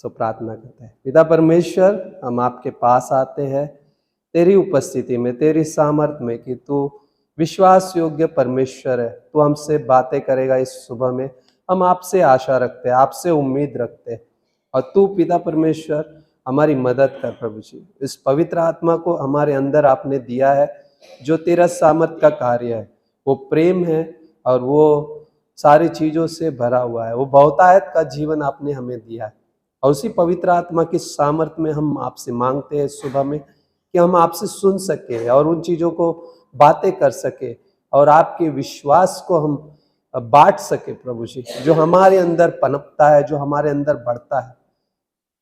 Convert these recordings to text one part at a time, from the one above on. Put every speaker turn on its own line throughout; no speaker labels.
सो प्रार्थना करते हैं। पिता परमेश्वर, हम आपके पास आते हैं तेरी उपस्थिति में, तेरी सामर्थ्य में कि तू विश्वास योग्य परमेश्वर है। तू हमसे बातें करेगा इस सुबह में। हम आपसे आशा रखते हैं, आपसे उम्मीद रखते हैं, और तू पिता परमेश्वर हमारी मदद कर प्रभु जी। इस पवित्र आत्मा को हमारे अंदर आपने दिया है, जो तेरा सामर्थ का कार्य है, वो प्रेम है और वो सारी चीज़ों से भरा हुआ है। वो बहुतायत का जीवन आपने हमें दिया है, और उसी पवित्र आत्मा की सामर्थ्य में हम आपसे मांगते हैं सुबह में कि हम आपसे सुन सके और उन चीज़ों को बातें कर सके और आपके विश्वास को हम बांट सके प्रभु जी, जो हमारे अंदर पनपता है, जो हमारे अंदर बढ़ता है।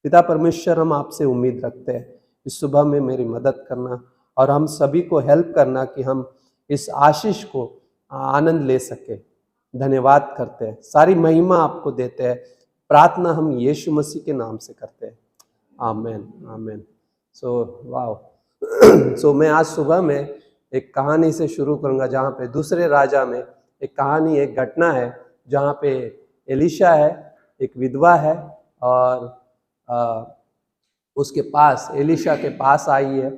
पिता परमेश्वर, हम आपसे उम्मीद रखते हैं इस सुबह में मेरी मदद करना और हम सभी को हेल्प करना कि हम इस आशीष को आनंद ले सके। धन्यवाद करते हैं, सारी महिमा आपको देते हैं। प्रार्थना हम यीशु मसीह के नाम से करते हैं, आमेन आमेन। सो मैं आज सुबह में एक कहानी से शुरू करूंगा, जहाँ पे दूसरे राजा में एक कहानी, एक घटना है जहाँ पे एलीशा है, एक विधवा है, और उसके पास, एलीशा के पास आई है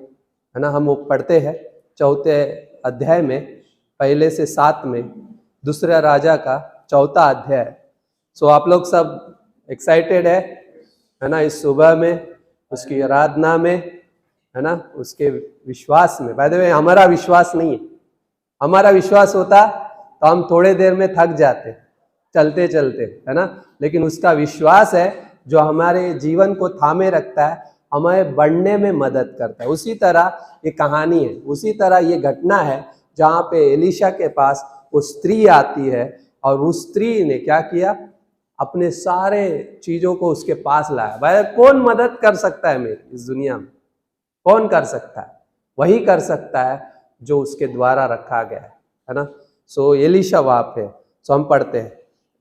ना। हम वो पढ़ते हैं 4 अध्याय में, 1 से 7 में, दूसरा राजा का 4 अध्याय। सो आप लोग सब एक्साइटेड है ना इस सुबह में, उसकी आराधना में, है ना, उसके विश्वास में। बाय द वे, हमारा विश्वास नहीं है। हमारा विश्वास होता तो हम थोड़े देर में थक जाते चलते चलते, है ना, लेकिन उसका विश्वास है जो हमारे जीवन को थामे रखता है, हमें बढ़ने में मदद करता है। उसी तरह ये कहानी है, उसी तरह ये घटना है जहाँ पे एलीशा के पास वो स्त्री आती है, और उस स्त्री ने क्या किया, अपने सारे चीज़ों को उसके पास लाया। भाई, कौन मदद कर सकता है मेरी इस दुनिया में? कौन कर सकता है? वही कर सकता है जो उसके द्वारा रखा गया है ना। सो एलीशा वहाँ पे, सो हम पढ़ते हैं,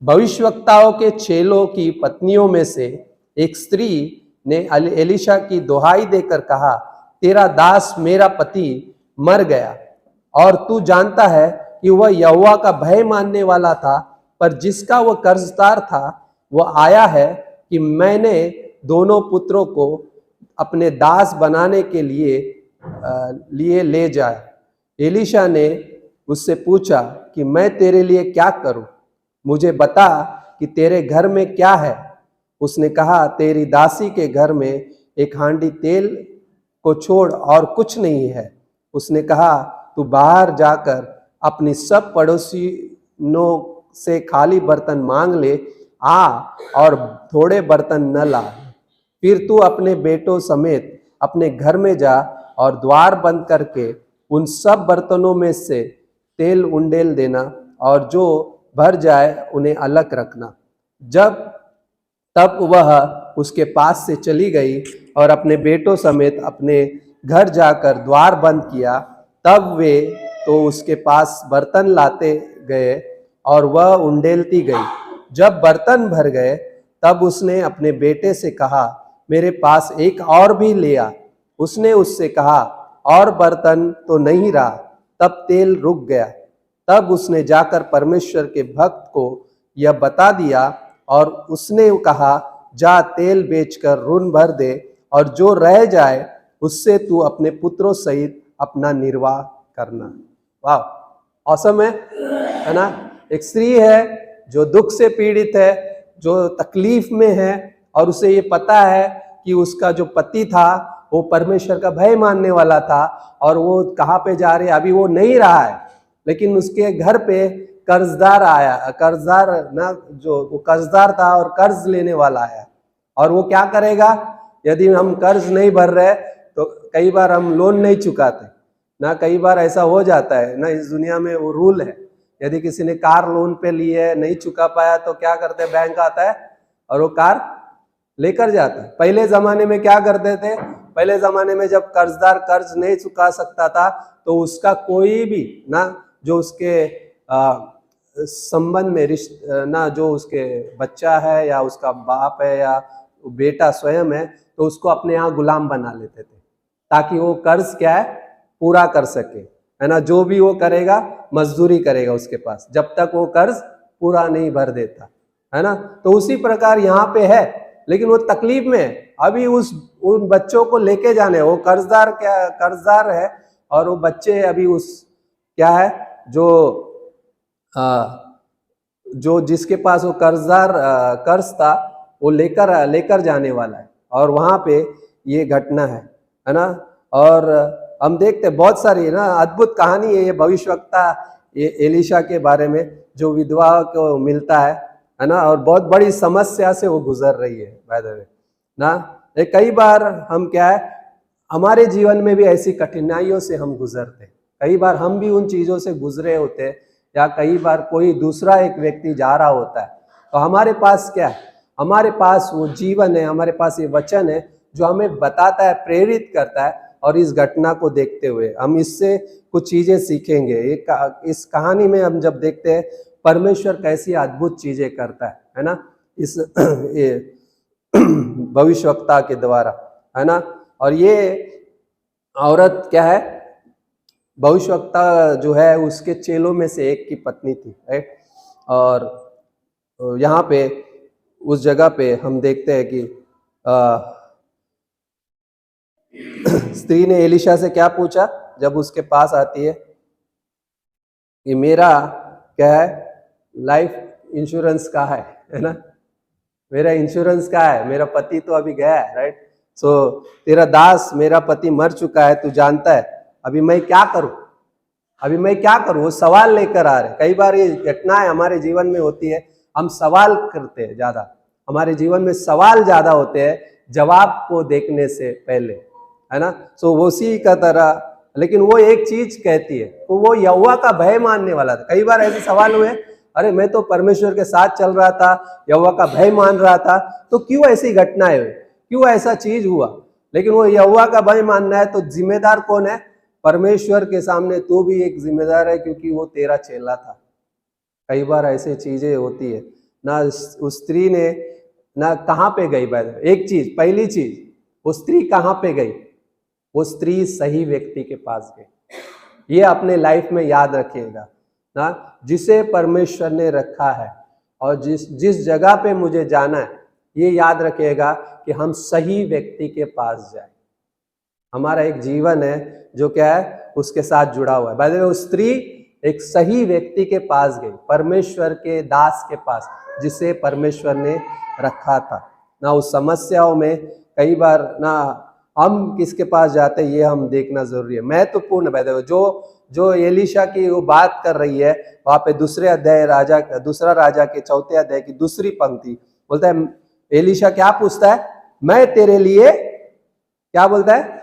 भविष्यवक्ताओं के चेलों की पत्नियों में से एक स्त्री ने एलीशा की दुहाई देकर कहा, तेरा दास मेरा पति मर गया, और तू जानता है कि वह यहोवा का भय मानने वाला था, पर जिसका वह कर्जदार था वह आया है कि मैंने दोनों पुत्रों को अपने दास बनाने के लिए ले जाए। एलीशा ने उससे पूछा कि मैं तेरे लिए क्या करूं? मुझे बता कि तेरे घर में क्या है। उसने कहा, तेरी दासी के घर में एक हांडी तेल को छोड़ और कुछ नहीं है। उसने कहा, तू बाहर जाकर अपनी सब पड़ोसियों से खाली बर्तन मांग ले आ, और थोड़े बर्तन न ला। फिर तू अपने बेटों समेत अपने घर में जा और द्वार बंद करके उन सब बर्तनों में से तेल उंडेल देना, और जो भर जाए उन्हें अलग रखना। तब वह उसके पास से चली गई और अपने बेटों समेत अपने घर जाकर द्वार बंद किया। तब वे तो उसके पास बर्तन लाते गए और वह उंडेलती गई। जब बर्तन भर गए तब उसने अपने बेटे से कहा, मेरे पास एक और भी ले आ। उसने उससे कहा, और बर्तन तो नहीं रहा। तब तेल रुक गया। तब उसने जाकर परमेश्वर के भक्त को यह बता दिया, और उसने कहा, जा तेल बेचकर ऋण भर दे, और जो रह जाए उससे तू अपने पुत्रों सहित अपना निर्वाह करना। वाह, औसम है ना। एक स्त्री है जो दुख से पीड़ित है, जो तकलीफ में है, और उसे ये पता है कि उसका जो पति था वो परमेश्वर का भय मानने वाला था, और वो कहाँ पे जा रहे, अभी वो नहीं रहा है, लेकिन उसके घर पे कर्जदार आया, कर्जदार ना, जो वो कर्जदार था और कर्ज लेने वाला आया। और वो क्या करेगा, यदि हम कर्ज नहीं भर रहे तो कई बार हम लोन नहीं चुकाते ना। कई बार ऐसा हो जाता है ना, इस दुनिया में वो रूल है, यदि किसी ने कार लोन पे ली है, नहीं चुका पाया, तो क्या करते हैं, बैंक आता है और वो कार लेकर जाता है। पहले जमाने में क्या करते थे, पहले जमाने में जब कर्जदार कर्ज नहीं चुका सकता था तो उसका कोई भी ना, जो उसके संबंध में ना, जो उसके बच्चा है या उसका बाप है या बेटा स्वयं है, तो उसको अपने यहाँ गुलाम बना लेते थे, ताकि वो कर्ज क्या है, पूरा कर सके, है ना। जो भी वो करेगा, मजदूरी करेगा उसके पास, जब तक वो कर्ज पूरा नहीं भर देता, है ना। तो उसी प्रकार यहाँ पे है लेकिन वो तकलीफ में है। अभी उन बच्चों को लेके जाने, वो कर्जदार है, और वो बच्चे अभी क्या है, जो जिसके पास वो कर्ज था, वो लेकर जाने वाला है, और वहां पे ये घटना है ना। और हम देखते बहुत सारी ना अद्भुत कहानी है ये भविष्यवक्ता ये एलीशा के बारे में, जो विधवा को मिलता है ना, और बहुत बड़ी समस्या से वो गुजर रही है बाय द वे ना। कई बार हम क्या है, हमारे जीवन में भी ऐसी कठिनाइयों से हम गुजरते हैं, कई बार हम भी उन चीजों से गुजरे होते हैं, या कई बार कोई दूसरा एक व्यक्ति जा रहा होता है, तो हमारे पास क्या है, हमारे पास वो जीवन है, हमारे पास ये वचन है जो हमें बताता है, प्रेरित करता है। और इस घटना को देखते हुए हम इससे कुछ चीजें सीखेंगे। इस कहानी में हम जब देखते हैं परमेश्वर कैसी अद्भुत चीजें करता है ना, इस भविष्यवक्ता के द्वारा, है ना। और ये औरत क्या है, भविष्यवक्ता जो है उसके चेलों में से एक की पत्नी थी, राइट। और यहाँ पे उस जगह पे हम देखते हैं कि स्त्री ने एलीशा से क्या पूछा जब उसके पास आती है कि मेरा क्या है, लाइफ इंश्योरेंस का है ना, मेरा इंश्योरेंस का है, मेरा पति तो अभी गया है, राइट। सो तेरा दास, मेरा पति मर चुका है, तू जानता है, अभी मैं क्या करूं, वो सवाल लेकर आ रहे। कई बार ये घटनाएं हमारे जीवन में होती है, हम सवाल करते हैं ज्यादा, हमारे जीवन में सवाल ज्यादा होते हैं जवाब को देखने से पहले, है ना। सो वो उसी का तरह, लेकिन वो एक चीज कहती है, तो वो यहोवा का भय मानने वाला था। कई बार ऐसे सवाल हुए, अरे मैं तो परमेश्वर के साथ चल रहा था, यहोवा का भय मान रहा था, तो क्यों ऐसी घटनाएं हुई, क्यों ऐसा चीज हुआ। लेकिन वो यहोवा का भय मानना है तो जिम्मेदार कौन है, परमेश्वर के सामने तू भी एक जिम्मेदार है, क्योंकि वो तेरा चेला था। कई बार ऐसी चीजें होती है ना। उस स्त्री ने ना कहाँ पे गई, एक चीज, पहली चीज, वो स्त्री कहाँ पे गई, वो स्त्री सही व्यक्ति के पास गई। ये अपने लाइफ में याद रखिएगा ना, जिसे परमेश्वर ने रखा है और जिस जगह पे मुझे जाना है, ये याद रखिएगा कि हम सही व्यक्ति के पास जाए। हमारा एक जीवन है जो क्या है, उसके साथ जुड़ा हुआ है। बाय द वे, वो स्त्री एक सही व्यक्ति के पास गई, परमेश्वर के दास के पास, जिसे परमेश्वर ने रखा था ना। उस समस्याओं में कई बार ना हम किसके पास जाते हैं, ये हम देखना जरूरी है। महत्वपूर्ण बाय द वे, जो एलीशा की वो बात कर रही है, वहां पे दूसरा राजा के 4 अध्याय की दूसरी पंक्ति बोलता है, एलीशा क्या पूछता है, मैं तेरे लिए, क्या बोलता है,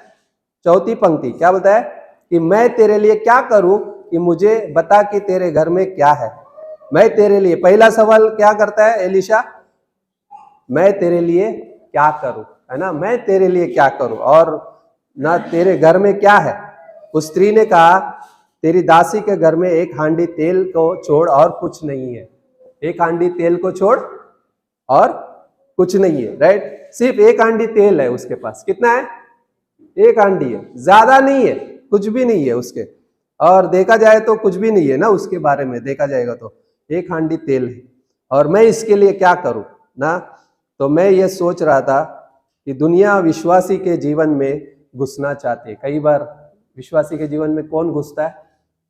4 पंक्ति क्या बोलता है कि मैं तेरे लिए क्या करूं, कि मुझे बता कि तेरे घर में क्या है। मैं तेरे लिए, पहला सवाल क्या करता है एलीशा, मैं तेरे लिए क्या करूं, है ना, मैं तेरे लिए क्या करूं, और ना तेरे घर में क्या है। उस स्त्री ने कहा, तेरी दासी के घर में 1 हांडी तेल को छोड़ और कुछ नहीं है। 1 हांडी तेल को छोड़ और कुछ नहीं है, राइट। सिर्फ 1 हांडी तेल है उसके पास। कितना है, 1 हांडी है, ज्यादा नहीं है, कुछ भी नहीं है उसके, और देखा जाए तो कुछ भी नहीं है ना उसके बारे में देखा जाएगा तो 1 हांडी तेल है, और मैं इसके लिए क्या करूं ना। तो मैं ये सोच रहा था कि दुनिया विश्वासी के जीवन में घुसना चाहती है। कई बार विश्वासी के जीवन में कौन घुसता है,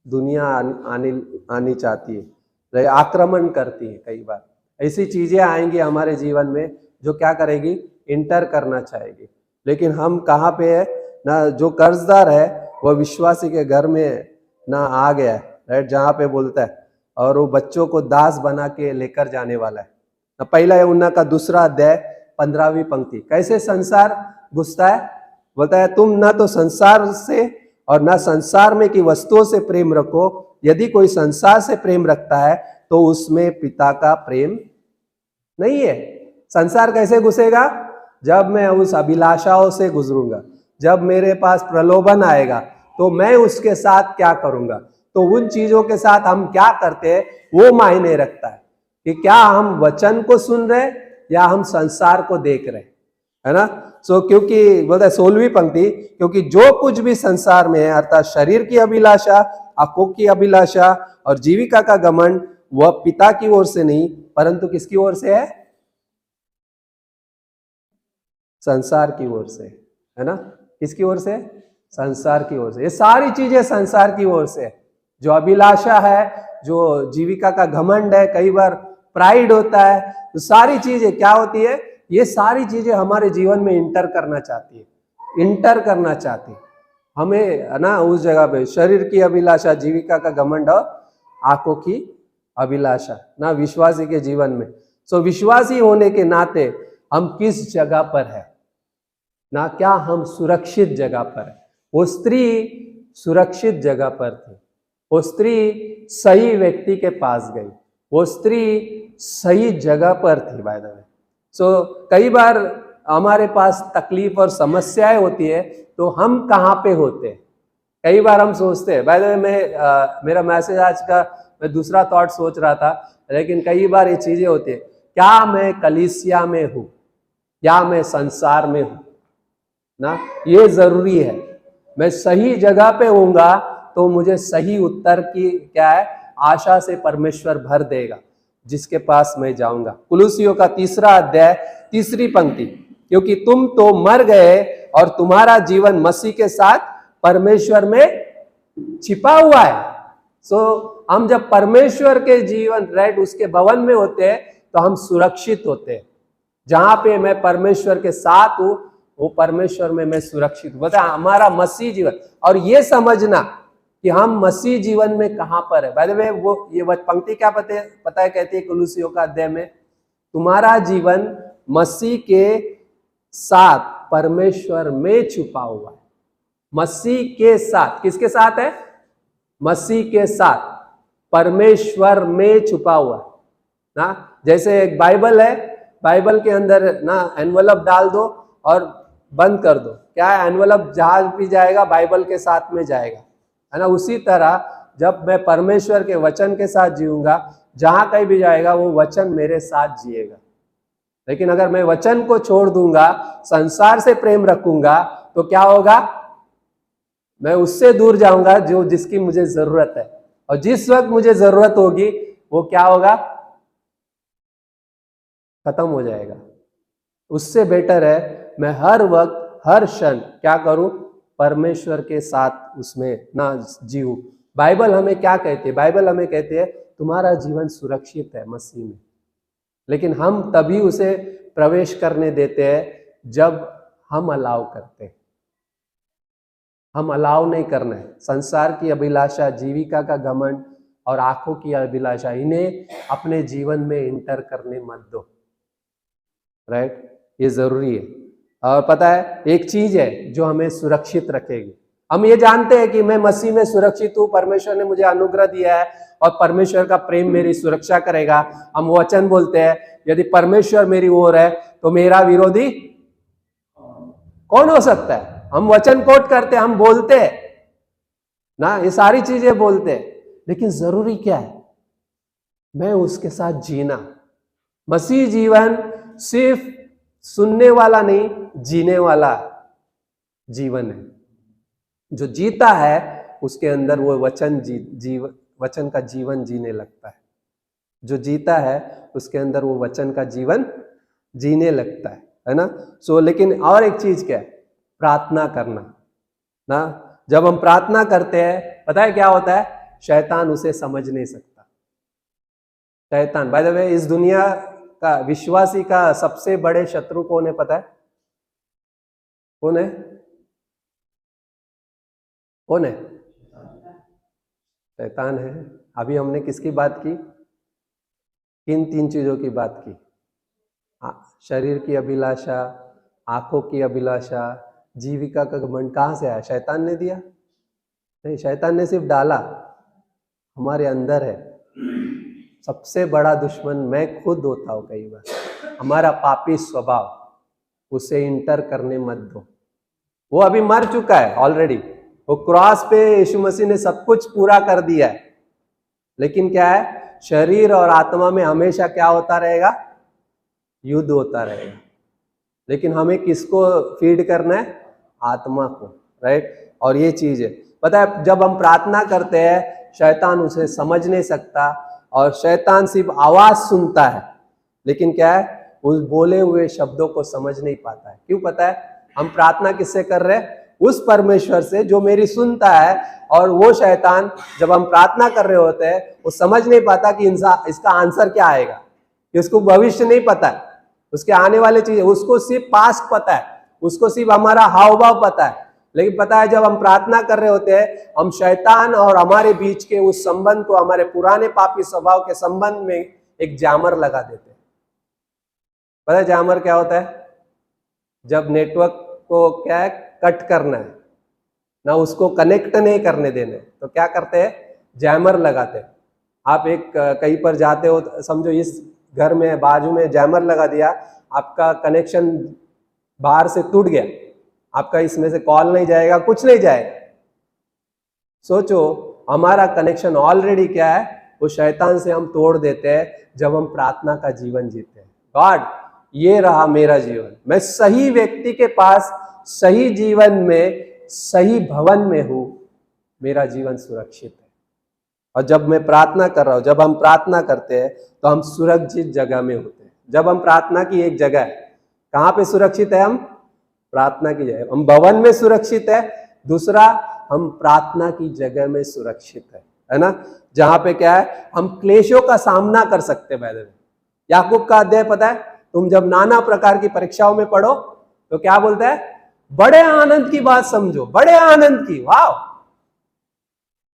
दुनिया आनी चाहती है, आक्रमण करती है। कई बार ऐसी चीजें आएंगी हमारे जीवन में जो क्या करेगी, इंटर करना चाहेगी। लेकिन हम कहाँ पे है ना, जो कर्जदार है वो विश्वासी के घर में ना आ गया है, राइट, जहाँ पे बोलता है, और वो बच्चों को दास बना के लेकर जाने वाला है। पहला है यूहन्ना का 2 अध्याय 15वीं पंक्ति, कैसे संसार घुसता है, बोलता है, तुम ना तो संसार से और ना संसार में की वस्तुओं से प्रेम रखो, यदि कोई संसार से प्रेम रखता है तो उसमें पिता का प्रेम नहीं है। संसार कैसे घुसेगा, जब मैं उस अभिलाषाओं से गुजरूंगा, जब मेरे पास प्रलोभन आएगा, तो मैं उसके साथ क्या करूंगा। तो उन चीजों के साथ हम क्या करते हैं वो मायने रखता है, कि क्या हम वचन को सुन रहे या हम संसार को देख रहे, है ना। सो क्योंकि बोलता है 16वीं पंक्ति, क्योंकि जो कुछ भी संसार में है, अर्थात शरीर की अभिलाषा, आंखों की अभिलाषा और जीविका का घमंड, वह पिता की ओर से नहीं परंतु किसकी ओर से है, संसार की ओर से, है ना। किसकी ओर से? संसार की ओर से। ये सारी चीजें संसार की ओर से। जो अभिलाषा है, जो जीविका का घमंड है, कई बार प्राइड होता है, तो सारी चीजें क्या होती है? ये सारी चीजें हमारे जीवन में इंटर करना चाहती है, इंटर करना चाहती है हमें, है ना। उस जगह पे शरीर की अभिलाषा, जीविका का घमंड और आंखों की अभिलाषा ना विश्वासी के जीवन में। सो विश्वासी होने के नाते हम किस जगह पर है ना, क्या हम सुरक्षित जगह पर है? वो स्त्री सुरक्षित जगह पर थी, वो स्त्री सही व्यक्ति के पास गई, वो स्त्री सही जगह पर थी बाय द वे। सो कई बार हमारे पास तकलीफ और समस्याएं होती है, तो हम कहाँ पे होते हैं? कई बार हम सोचते हैं, बाय द वे मैं मेरा मैसेज आज का मैं दूसरा थॉट सोच रहा था, लेकिन कई बार ये चीजें होती है, क्या मैं कलीसिया में हूं या मैं संसार में हूं ना, ये जरूरी है। मैं सही जगह पे होऊंगा तो मुझे सही उत्तर की क्या है, आशा से परमेश्वर भर देगा जिसके पास मैं जाऊंगा। कुलुसियों का 3 अध्याय 3 पंक्ति, क्योंकि तुम तो मर गए और तुम्हारा जीवन मसीह के साथ परमेश्वर में छिपा हुआ है। सो हम जब परमेश्वर के जीवन, राइट, उसके भवन में होते हैं तो हम सुरक्षित होते हैं। जहां पे मैं परमेश्वर के साथ हूं, वो परमेश्वर में मैं सुरक्षित हूं। बता हमारा मसीह जीवन, और ये समझना कि हम मसीह जीवन में कहां पर है। बाय द वे वो ये पंक्ति क्या पता है कहती है कुलुसियों का अध्याय में, तुम्हारा जीवन मसीह के साथ परमेश्वर में छुपा हुआ है। मसीह के साथ, किसके साथ है? मसीह के साथ परमेश्वर में छुपा हुआ है ना। जैसे एक बाइबल है, बाइबल के अंदर ना एनवलप डाल दो और बंद कर दो, क्या है, एनवलप जहां भी जाएगा बाइबल के साथ में जाएगा, है ना। उसी तरह जब मैं परमेश्वर के वचन के साथ जीऊंगा, जहां कहीं भी जाएगा वो वचन मेरे साथ जिएगा। लेकिन अगर मैं वचन को छोड़ दूंगा, संसार से प्रेम रखूंगा, तो क्या होगा? मैं उससे दूर जाऊंगा जो जिसकी मुझे जरूरत है, और जिस वक्त मुझे जरूरत होगी वो क्या होगा? खत्म हो जाएगा। उससे बेटर है मैं हर वक्त हर क्षण क्या करूं? परमेश्वर के साथ उसमें ना जीऊं। बाइबल हमें क्या कहती है? बाइबल हमें कहती है तुम्हारा जीवन सुरक्षित है मसीह में, लेकिन हम तभी उसे प्रवेश करने देते हैं जब हम अलाउ करते हैं। हम अलाउ नहीं करना है। संसार की अभिलाषा, जीविका का घमंड और आंखों की अभिलाषा, इन्हें अपने जीवन में इंटर करने मत दो, राइट। ये जरूरी है। और पता है एक चीज है जो हमें सुरक्षित रखेगी। हम ये जानते हैं कि मैं मसीह में सुरक्षित हूं, परमेश्वर ने मुझे अनुग्रह दिया है और परमेश्वर का प्रेम मेरी सुरक्षा करेगा। हम वचन बोलते हैं यदि परमेश्वर मेरी ओर है तो मेरा विरोधी कौन हो सकता है। हम वचन कोट करते हैं, हम बोलते हैं ना, ये सारी चीजें बोलते हैं, लेकिन जरूरी क्या है? मैं उसके साथ जीना। मसीह जीवन सिर्फ सुनने वाला नहीं, जीने वाला जीवन है। जो जीता है उसके अंदर वो वचन वचन का जीवन जीने लगता है। जो जीता है उसके अंदर वो वचन का जीवन जीने लगता है ना। सो लेकिन और एक चीज क्या है? प्रार्थना करना ना। जब हम प्रार्थना करते हैं, पता है क्या होता है? शैतान उसे समझ नहीं सकता। शैतान, बाय द वे, इस दुनिया का विश्वासी का सबसे बड़े शत्रु कौन है पता है? कौन है? कौन है? शैतान है। अभी हमने किसकी बात की? किन 3 चीजों की बात की? शरीर की अभिलाषा, आंखों की अभिलाषा, जीविका का घमंड। कहां से आया? शैतान ने दिया? नहीं, शैतान ने सिर्फ डाला, हमारे अंदर है। सबसे बड़ा दुश्मन मैं खुद होता हूं कई बार, हमारा पापी स्वभाव। उसे इंटर करने मत दो। वो अभी मर चुका है ऑलरेडी। वो क्रॉस पे यीशु मसीह ने सब कुछ पूरा कर दिया है, लेकिन क्या है? शरीर और आत्मा में हमेशा क्या होता रहेगा? युद्ध होता रहेगा। लेकिन हमें किसको फीड करना है? आत्मा को, राइट। और ये चीज है, पता है, जब हम प्रार्थना करते हैं शैतान उसे समझ नहीं सकता, और शैतान सिर्फ आवाज सुनता है, लेकिन क्या है? उस बोले हुए शब्दों को समझ नहीं पाता है। क्यों पता है? हम प्रार्थना किससे कर रहे हैं? उस परमेश्वर से जो मेरी सुनता है। और वो शैतान जब हम प्रार्थना कर रहे होते हैं वो समझ नहीं पाता कि इसका आंसर क्या आएगा, इसको भविष्य नहीं पता है, उसके आने वाले चीजें, उसको सिर्फ पास्ट पता है, उसको सिर्फ हमारा हाव भाव पता है। लेकिन पता है जब हम प्रार्थना कर रहे होते हैं हम शैतान और हमारे बीच के उस संबंध को, हमारे पुराने पापी स्वभाव के संबंध में एक जामर लगा देते हैं। पता है जामर क्या होता है? जब नेटवर्क को क्या है, कट करना है ना, उसको कनेक्ट नहीं करने देने, तो क्या करते हैं? जैमर लगाते हैं। आप एक कहीं पर जाते हो, समझो इस घर में बाजू में जैमर लगा दिया, आपका कनेक्शन बाहर से टूट गया, आपका इसमें से कॉल नहीं जाएगा, कुछ नहीं जाएगा। सोचो हमारा कनेक्शन ऑलरेडी क्या है, वो शैतान से हम तोड़ देते हैं जब हम प्रार्थना का जीवन जीते हैं। गॉड, ये रहा मेरा जीवन, मैं सही व्यक्ति के पास सही जीवन में सही भवन में हूं, मेरा जीवन सुरक्षित है। और जब मैं प्रार्थना कर रहा हूं, जब हम प्रार्थना करते हैं तो हम सुरक्षित जगह में होते हैं। जब हम प्रार्थना की एक जगह है, कहां पे सुरक्षित है? हम प्रार्थना की जगह, हम भवन में सुरक्षित है। दूसरा, हम प्रार्थना की जगह में सुरक्षित है ना, जहां पे क्या है, हम क्लेशों का सामना कर सकते हैं। बैठे याकूब का अध्याय पता है, तुम जब नाना प्रकार की परीक्षाओं में पढ़ो तो क्या बोलता है? बड़े आनंद की बात समझो, बड़े आनंद की। वाह!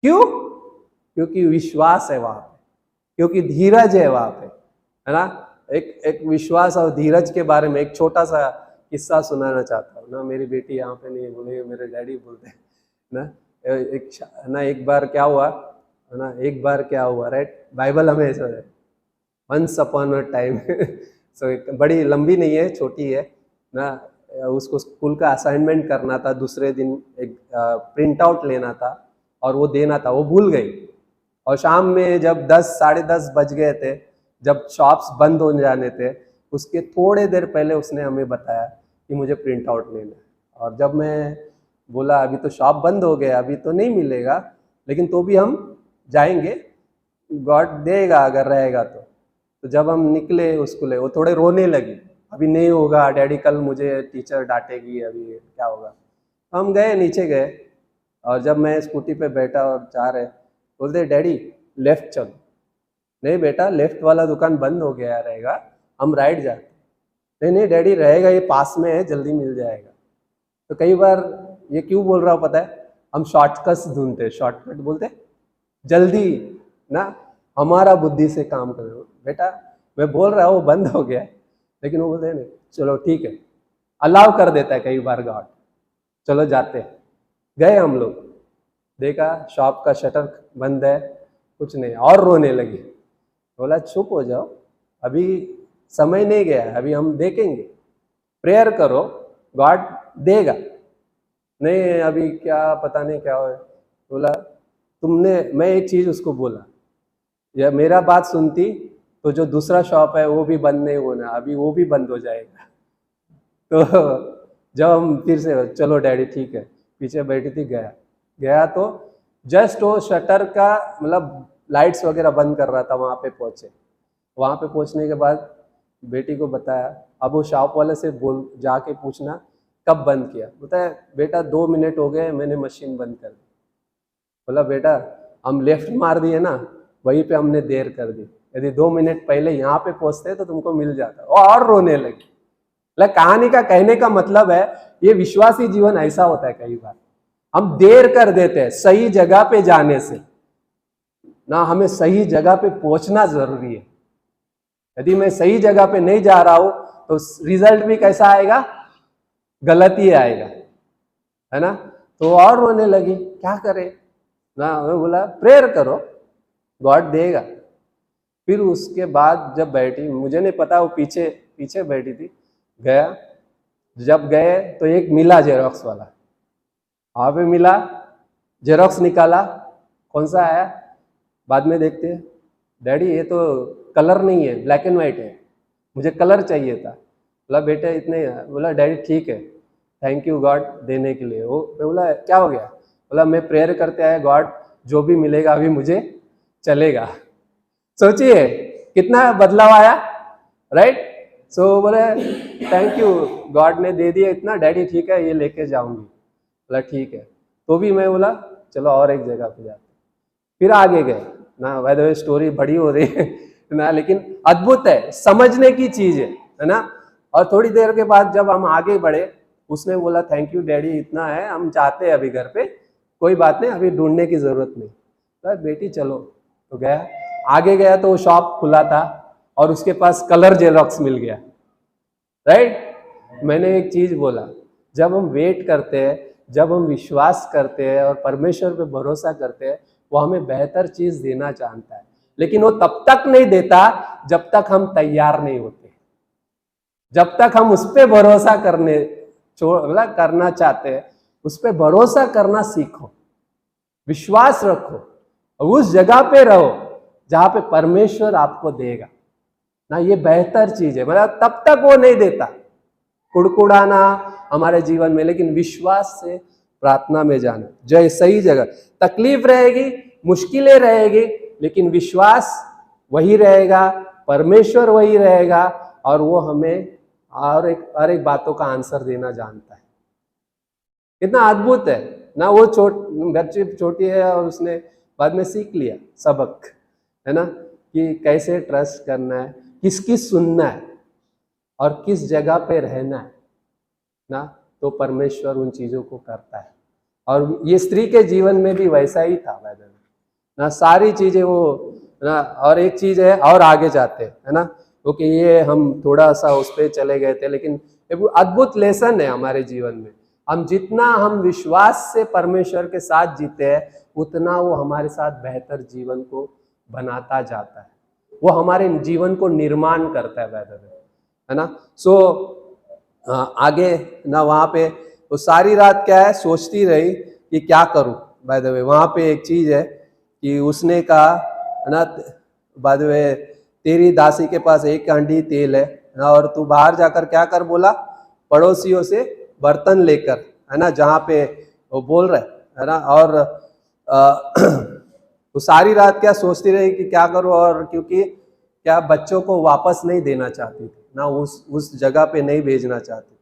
क्यों? क्योंकि विश्वास है वहां पे, क्योंकि धीरज है वहां पे, है ना। एक विश्वास और धीरज के बारे में एक छोटा सा किस्सा सुनाना चाहता हूँ ना। मेरी बेटी यहाँ पे नहीं बोले, मेरे डैडी बोलते हैं ना। एक बार क्या हुआ है ना, एक बार क्या हुआ, राइट, बाइबल हमें ऐसा है, once upon a time so बड़ी लंबी नहीं है, छोटी है ना। उसको स्कूल का असाइनमेंट करना था, दूसरे दिन एक प्रिंट आउट लेना था और वो देना था, वो भूल गई। और शाम में जब 10 साढ़े 10 बज गए थे, जब शॉप्स बंद हो जाने थे, उसके थोड़े देर पहले उसने हमें बताया कि मुझे प्रिंट आउट लेना है। और जब मैं बोला अभी तो शॉप बंद हो गया, अभी तो नहीं मिलेगा, लेकिन तो भी हम जाएंगे, गॉड देगा अगर रहेगा तो जब हम निकले उसको ले, वो थोड़े रोने लगी, अभी नहीं होगा डैडी, कल मुझे टीचर डांटेगी, अभी क्या होगा। हम गए, नीचे गए, और जब मैं स्कूटी पे बैठा और जा रहे, बोलते डैडी लेफ्ट चलो। नहीं बेटा, लेफ्ट वाला दुकान बंद हो गया रहेगा, हम राइट जाते। नहीं नहीं डैडी रहेगा, ये पास में है, जल्दी मिल जाएगा। तो कई बार ये क्यों बोल रहा हूँ पता है, हम शॉर्टकट्स ढूंढते, शॉर्टकट बोलते जल्दी ना, हमारा बुद्धि से काम करो। बेटा मैं बोल रहा हूँ वो बंद हो गया, लेकिन वो बोलते नहीं, चलो ठीक है, अलाउ कर देता है कई बार गॉड, चलो जाते हैं। गए हम लोग, देखा शॉप का शटर बंद है, कुछ नहीं, और रोने लगी। बोला चुप हो जाओ, अभी समय नहीं गया, अभी हम देखेंगे, प्रेयर करो, गॉड देगा। नहीं अभी क्या पता नहीं क्या हो। बोला मैं एक चीज उसको बोला, या मेरा बात सुनती तो जो दूसरा शॉप है वो भी बंद नहीं होना, अभी वो भी बंद हो जाएगा। तो जब हम फिर से चलो डैडी ठीक है, पीछे बैठी थी, गया तो जस्ट वो शटर का मतलब लाइट्स वगैरह बंद कर रहा था, वहाँ पे पहुँचे। वहाँ पे पहुँचने के बाद बेटी को बताया, अब वो शॉप वाले से जाके पूछना कब बंद किया। बताया बेटा 2 मिनट हो गए, मैंने मशीन बंद कर दी। बोला बेटा हम लेफ्ट मार दिए ना, वहीं पे हमने देर कर दी, यदि 2 मिनट पहले यहाँ पे पहुँचते तो तुमको मिल जाता। और रोने लगी। कहानी का कहने का मतलब है, ये विश्वासी जीवन ऐसा होता है, कई बार हम देर कर देते हैं सही जगह पे जाने से ना, हमें सही जगह पे पहुंचना जरूरी है। यदि मैं सही जगह पे नहीं जा रहा हूं तो रिजल्ट भी कैसा आएगा, गलत ही आएगा, है ना। तो और रोने लगी, क्या करे ना। मैं बोला प्रेयर करो, गॉड देगा। फिर उसके बाद जब बैठी, मुझे नहीं पता वो पीछे बैठी थी, गया, जब गए तो एक मिला जेरोक्स वाला, वहाँ पे मिला, जेरोक्स निकाला, कौन सा आया, बाद में देखते हैं, डैडी ये तो कलर नहीं है, ब्लैक एंड वाइट है, मुझे कलर चाहिए था। बोला बेटे इतने, बोला डैडी ठीक है, थैंक यू गॉड देने के लिए। वो बोला क्या हो गया, बोला मैं प्रेयर करते आया, गॉड जो भी मिलेगा अभी मुझे चलेगा। सोचिए कितना बदलाव आया, राइट। सो बोले थैंक यू, गॉड ने दे दिया इतना, डैडी ठीक है ये लेके जाऊंगी। बोला ठीक है। तो भी मैं बोला चलो और एक जगह पे जाते, फिर आगे गए ना। बाय द वे स्टोरी बड़ी हो रही है ना, लेकिन अद्भुत है, समझने की चीज है ना। और थोड़ी देर के बाद जब हम आगे बढ़े, उसने बोला थैंक यू डैडी इतना है, हम चाहते हैं अभी घर पे, कोई बात नहीं अभी ढूंढने की जरूरत नहीं। तो बेटी चलो, तो गया। आगे गया तो वो शॉप खुला था और उसके पास कलर जेरोक्स मिल गया, राइट। मैंने एक चीज बोला, जब हम वेट करते हैं, जब हम विश्वास करते हैं और परमेश्वर पे भरोसा करते हैं, वो हमें बेहतर चीज देना चाहता है, लेकिन वो तब तक नहीं देता जब तक हम तैयार नहीं होते। जब तक हम उस पर भरोसा करना चाहते हैं, उस पर भरोसा करना सीखो, विश्वास रखो और उस जगह पे रहो जहां पे परमेश्वर आपको देगा ना। ये बेहतर चीज है, मतलब तब तक वो नहीं देता, कुड़कुड़ाना हमारे जीवन में, लेकिन विश्वास से प्रार्थना में जाना, जय सही जगह। तकलीफ रहेगी, मुश्किलें रहेगी, लेकिन विश्वास वही रहेगा, परमेश्वर वही रहेगा और वो हमें हर एक बातों का आंसर देना जानता है। कितना अद्भुत है ना। वो बच्ची छोटी है और उसने बाद में सीख लिया सबक, है ना, कि कैसे ट्रस्ट करना है, किसकी सुनना है और किस जगह पे रहना है ना। तो परमेश्वर उन चीजों को करता है और ये स्त्री के जीवन में भी वैसा ही था ना। सारी चीजें वो ना। और एक चीज है, और आगे जाते हैं, है ना, क्योंकि ये हम थोड़ा सा उस पर चले गए थे, लेकिन एक अद्भुत लेसन है हमारे जीवन में। हम जितना हम विश्वास से परमेश्वर के साथ जीते हैं, उतना वो हमारे साथ बेहतर जीवन को बनाता जाता है, वो हमारे जीवन को निर्माण करता है बेहतर, है ना। सो आगे ना, वहाँ पे वो सारी रात क्या है सोचती रही कि क्या करूं। बाय द वे वहाँ पे एक चीज है कि उसने कहा, है ना, बाय द वे तेरी दासी के पास एक हांडी तेल है ना, और तू बाहर जाकर क्या कर, बोला पड़ोसियों से बर्तन लेकर, है ना, जहाँ पे वो बोल रहे, है ना। और वो सारी रात क्या सोचती रही कि क्या करूं, और क्योंकि क्या बच्चों को वापस नहीं देना चाहती थी ना, उस जगह पे नहीं भेजना चाहती थी।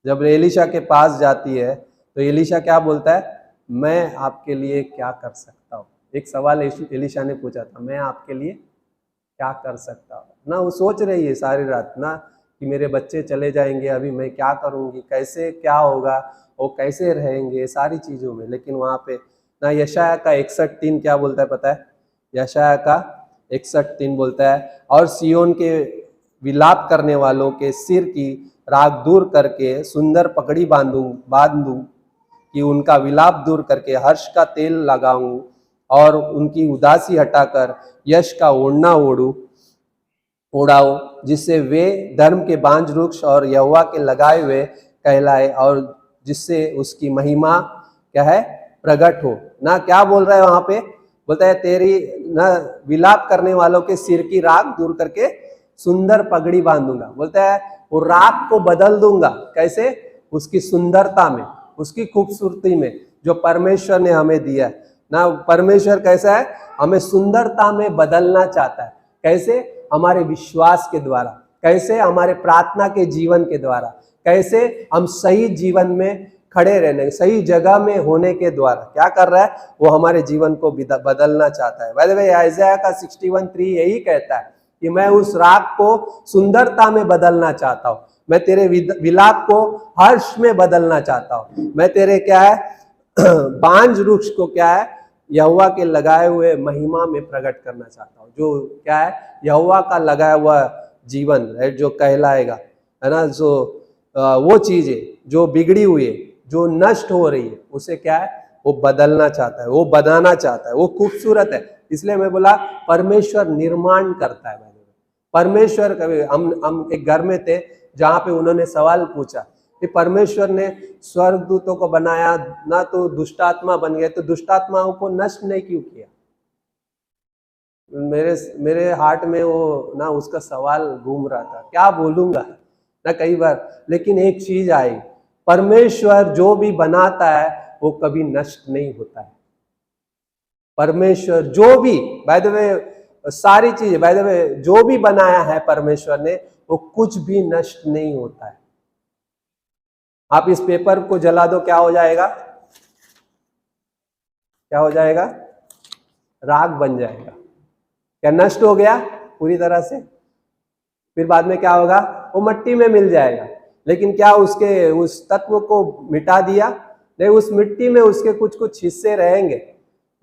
जब एलीशा के पास जाती है तो एलीशा क्या बोलता है, मैं आपके लिए क्या कर सकता हूँ। एक सवाल एलीशा ने पूछा था, मैं आपके लिए क्या कर सकता हूँ ना। वो सोच रही है सारी रात ना कि मेरे बच्चे चले जाएंगे, अभी मैं क्या करूँगी, कैसे क्या होगा, वो कैसे रहेंगे, सारी चीज़ों में। लेकिन वहाँ पे ना यशाया का 61:3 क्या बोलता है पता है, यशाया का 61:3 बोलता है, और सियोन के विलाप करने वालों के सिर की राख दूर करके सुंदर पगड़ी बांधूं कि उनका विलाप दूर करके हर्ष का तेल लगाऊं और उनकी उदासी हटाकर यश का ओढ़ना उड़ाओ, जिससे वे धर्म के बांझ वृक्ष और यहोवा के लगाए हुए कहलाए, और जिससे उसकी महिमा क्या है, प्रकट हो ना। क्या बोल रहा है वहां पे, बोलता है तेरी ना विलाप करने वालों के सिर की राख दूर करके सुंदर पगड़ी बांधूंगा। बोलता है वो राख को बदल दूंगा, कैसे, उसकी सुंदरता में, उसकी खूबसूरती में जो परमेश्वर ने हमें दिया है ना। परमेश्वर कैसा है, हमें सुंदरता में बदलना चाहता है। कैसे, हमारे विश्वास के द्वारा, कैसे हमारे प्रार्थना के जीवन के द्वारा, कैसे हम सही जीवन में खड़े रहने, सही जगह में होने के द्वारा क्या कर रहा है, वो हमारे जीवन को बदलना चाहता है। बाय द वे आइज़ाया का 61:3 यही कहता है कि मैं उस राख को सुंदरता में बदलना चाहता हूँ, मैं तेरे विलाप को हर्ष में बदलना चाहता हूँ, मैं तेरे क्या है बांझ वृक्ष को क्या है यहोवा के लगाए हुए महिमा में प्रकट करना चाहता हूँ। जो क्या है, यहोवा का लगाया हुआ जीवन है जो कहलाएगा, है ना। जो वो चीजें जो बिगड़ी हुई है, जो नष्ट हो रही है, उसे क्या है, वो बदलना चाहता है, वो बनाना चाहता है, वो खूबसूरत है। इसलिए मैं बोला परमेश्वर निर्माण करता है। परमेश्वर कभी हम एक घर में थे जहां पे उन्होंने सवाल पूछा कि परमेश्वर ने स्वर्गदूतों को बनाया ना, तो दुष्टात्मा बन गए, तो दुष्टात्माओं को नष्ट नहीं क्यों किया। मेरे हार्ट में वो ना उसका सवाल घूम रहा था, क्या बोलूंगा ना कई बार। लेकिन एक चीज आई, परमेश्वर जो भी बनाता है वो कभी नष्ट नहीं होता है। परमेश्वर जो भी, बाय द वे सारी चीजें, बाय द वे जो भी बनाया है परमेश्वर ने, वो कुछ भी नष्ट नहीं होता है। आप इस पेपर को जला दो, क्या हो जाएगा? क्या हो जाएगा? राख बन जाएगा। क्या नष्ट हो गया पूरी तरह से? फिर बाद में क्या होगा? वो मिट्टी में मिल जाएगा। लेकिन क्या उसके उस तत्व को मिटा दिया? नहीं, उस मिट्टी में उसके कुछ कुछ हिस्से रहेंगे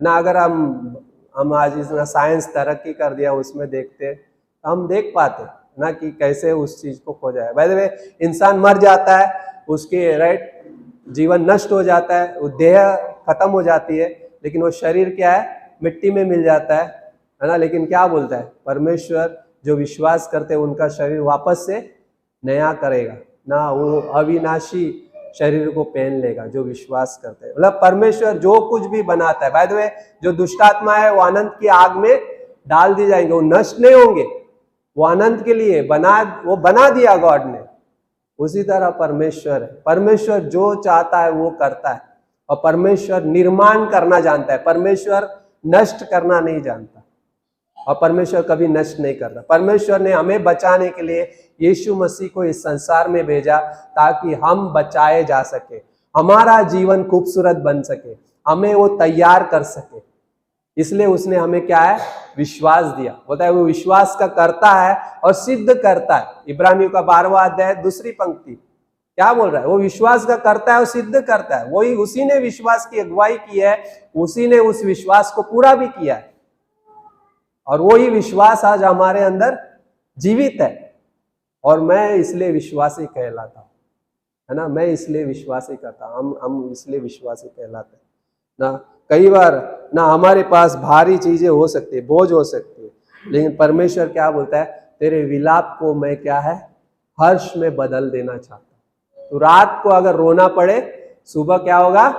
ना। अगर हम आज इतना साइंस तरक्की कर दिया, उसमें देखते तो हम देख पाते ना कि कैसे उस चीज को खो जाए। बाय द वे, इंसान मर जाता है, उसके राइट जीवन नष्ट हो जाता है, वो देह खत्म हो जाती है, लेकिन वो शरीर क्या है? मिट्टी में मिल जाता है ना। लेकिन क्या बोलता है परमेश्वर? जो विश्वास करते हैं उनका शरीर वापस से नया करेगा ना, वो अविनाशी शरीर को पहन लेगा जो विश्वास करते हैं। मतलब परमेश्वर जो कुछ भी बनाता है, बाय द वे, जो दुष्टात्मा है वो अनंत की आग में डाल दी जाएंगे, वो नष्ट नहीं होंगे, वो अनंत के लिए वो बना दिया गॉड ने। उसी तरह परमेश्वर है, परमेश्वर जो चाहता है वो करता है, और परमेश्वर निर्माण करना जानता है, परमेश्वर नष्ट करना नहीं जानता, और परमेश्वर कभी नष्ट नहीं करता। परमेश्वर ने हमें बचाने के लिए यीशु मसीह को इस संसार में भेजा ताकि हम बचाए जा सके, हमारा जीवन खूबसूरत बन सके, हमें वो तैयार कर सके। इसलिए उसने हमें क्या है? विश्वास दिया। बोलता है वो विश्वास का करता है और सिद्ध करता है। इब्रानियों का 12वां अध्याय दूसरी पंक्ति क्या बोल रहा है? वो विश्वास का करता है और सिद्ध करता है। वही उसी ने विश्वास की अगुवाई की है, उसी ने उस विश्वास को पूरा भी किया है, और वही विश्वास आज हमारे अंदर जीवित है। और मैं इसलिए विश्वासी कहलाता हूं, है ना। मैं इसलिए विश्वासी करता हूं, हम इसलिए विश्वासी कहलाते हैं ना। कई बार ना हमारे पास भारी चीजें हो सकती है, बोझ हो सकती है, लेकिन परमेश्वर क्या बोलता है? तेरे विलाप को मैं क्या है? हर्ष में बदल देना चाहता हूं। तो रात को अगर रोना पड़े, सुबह क्या होगा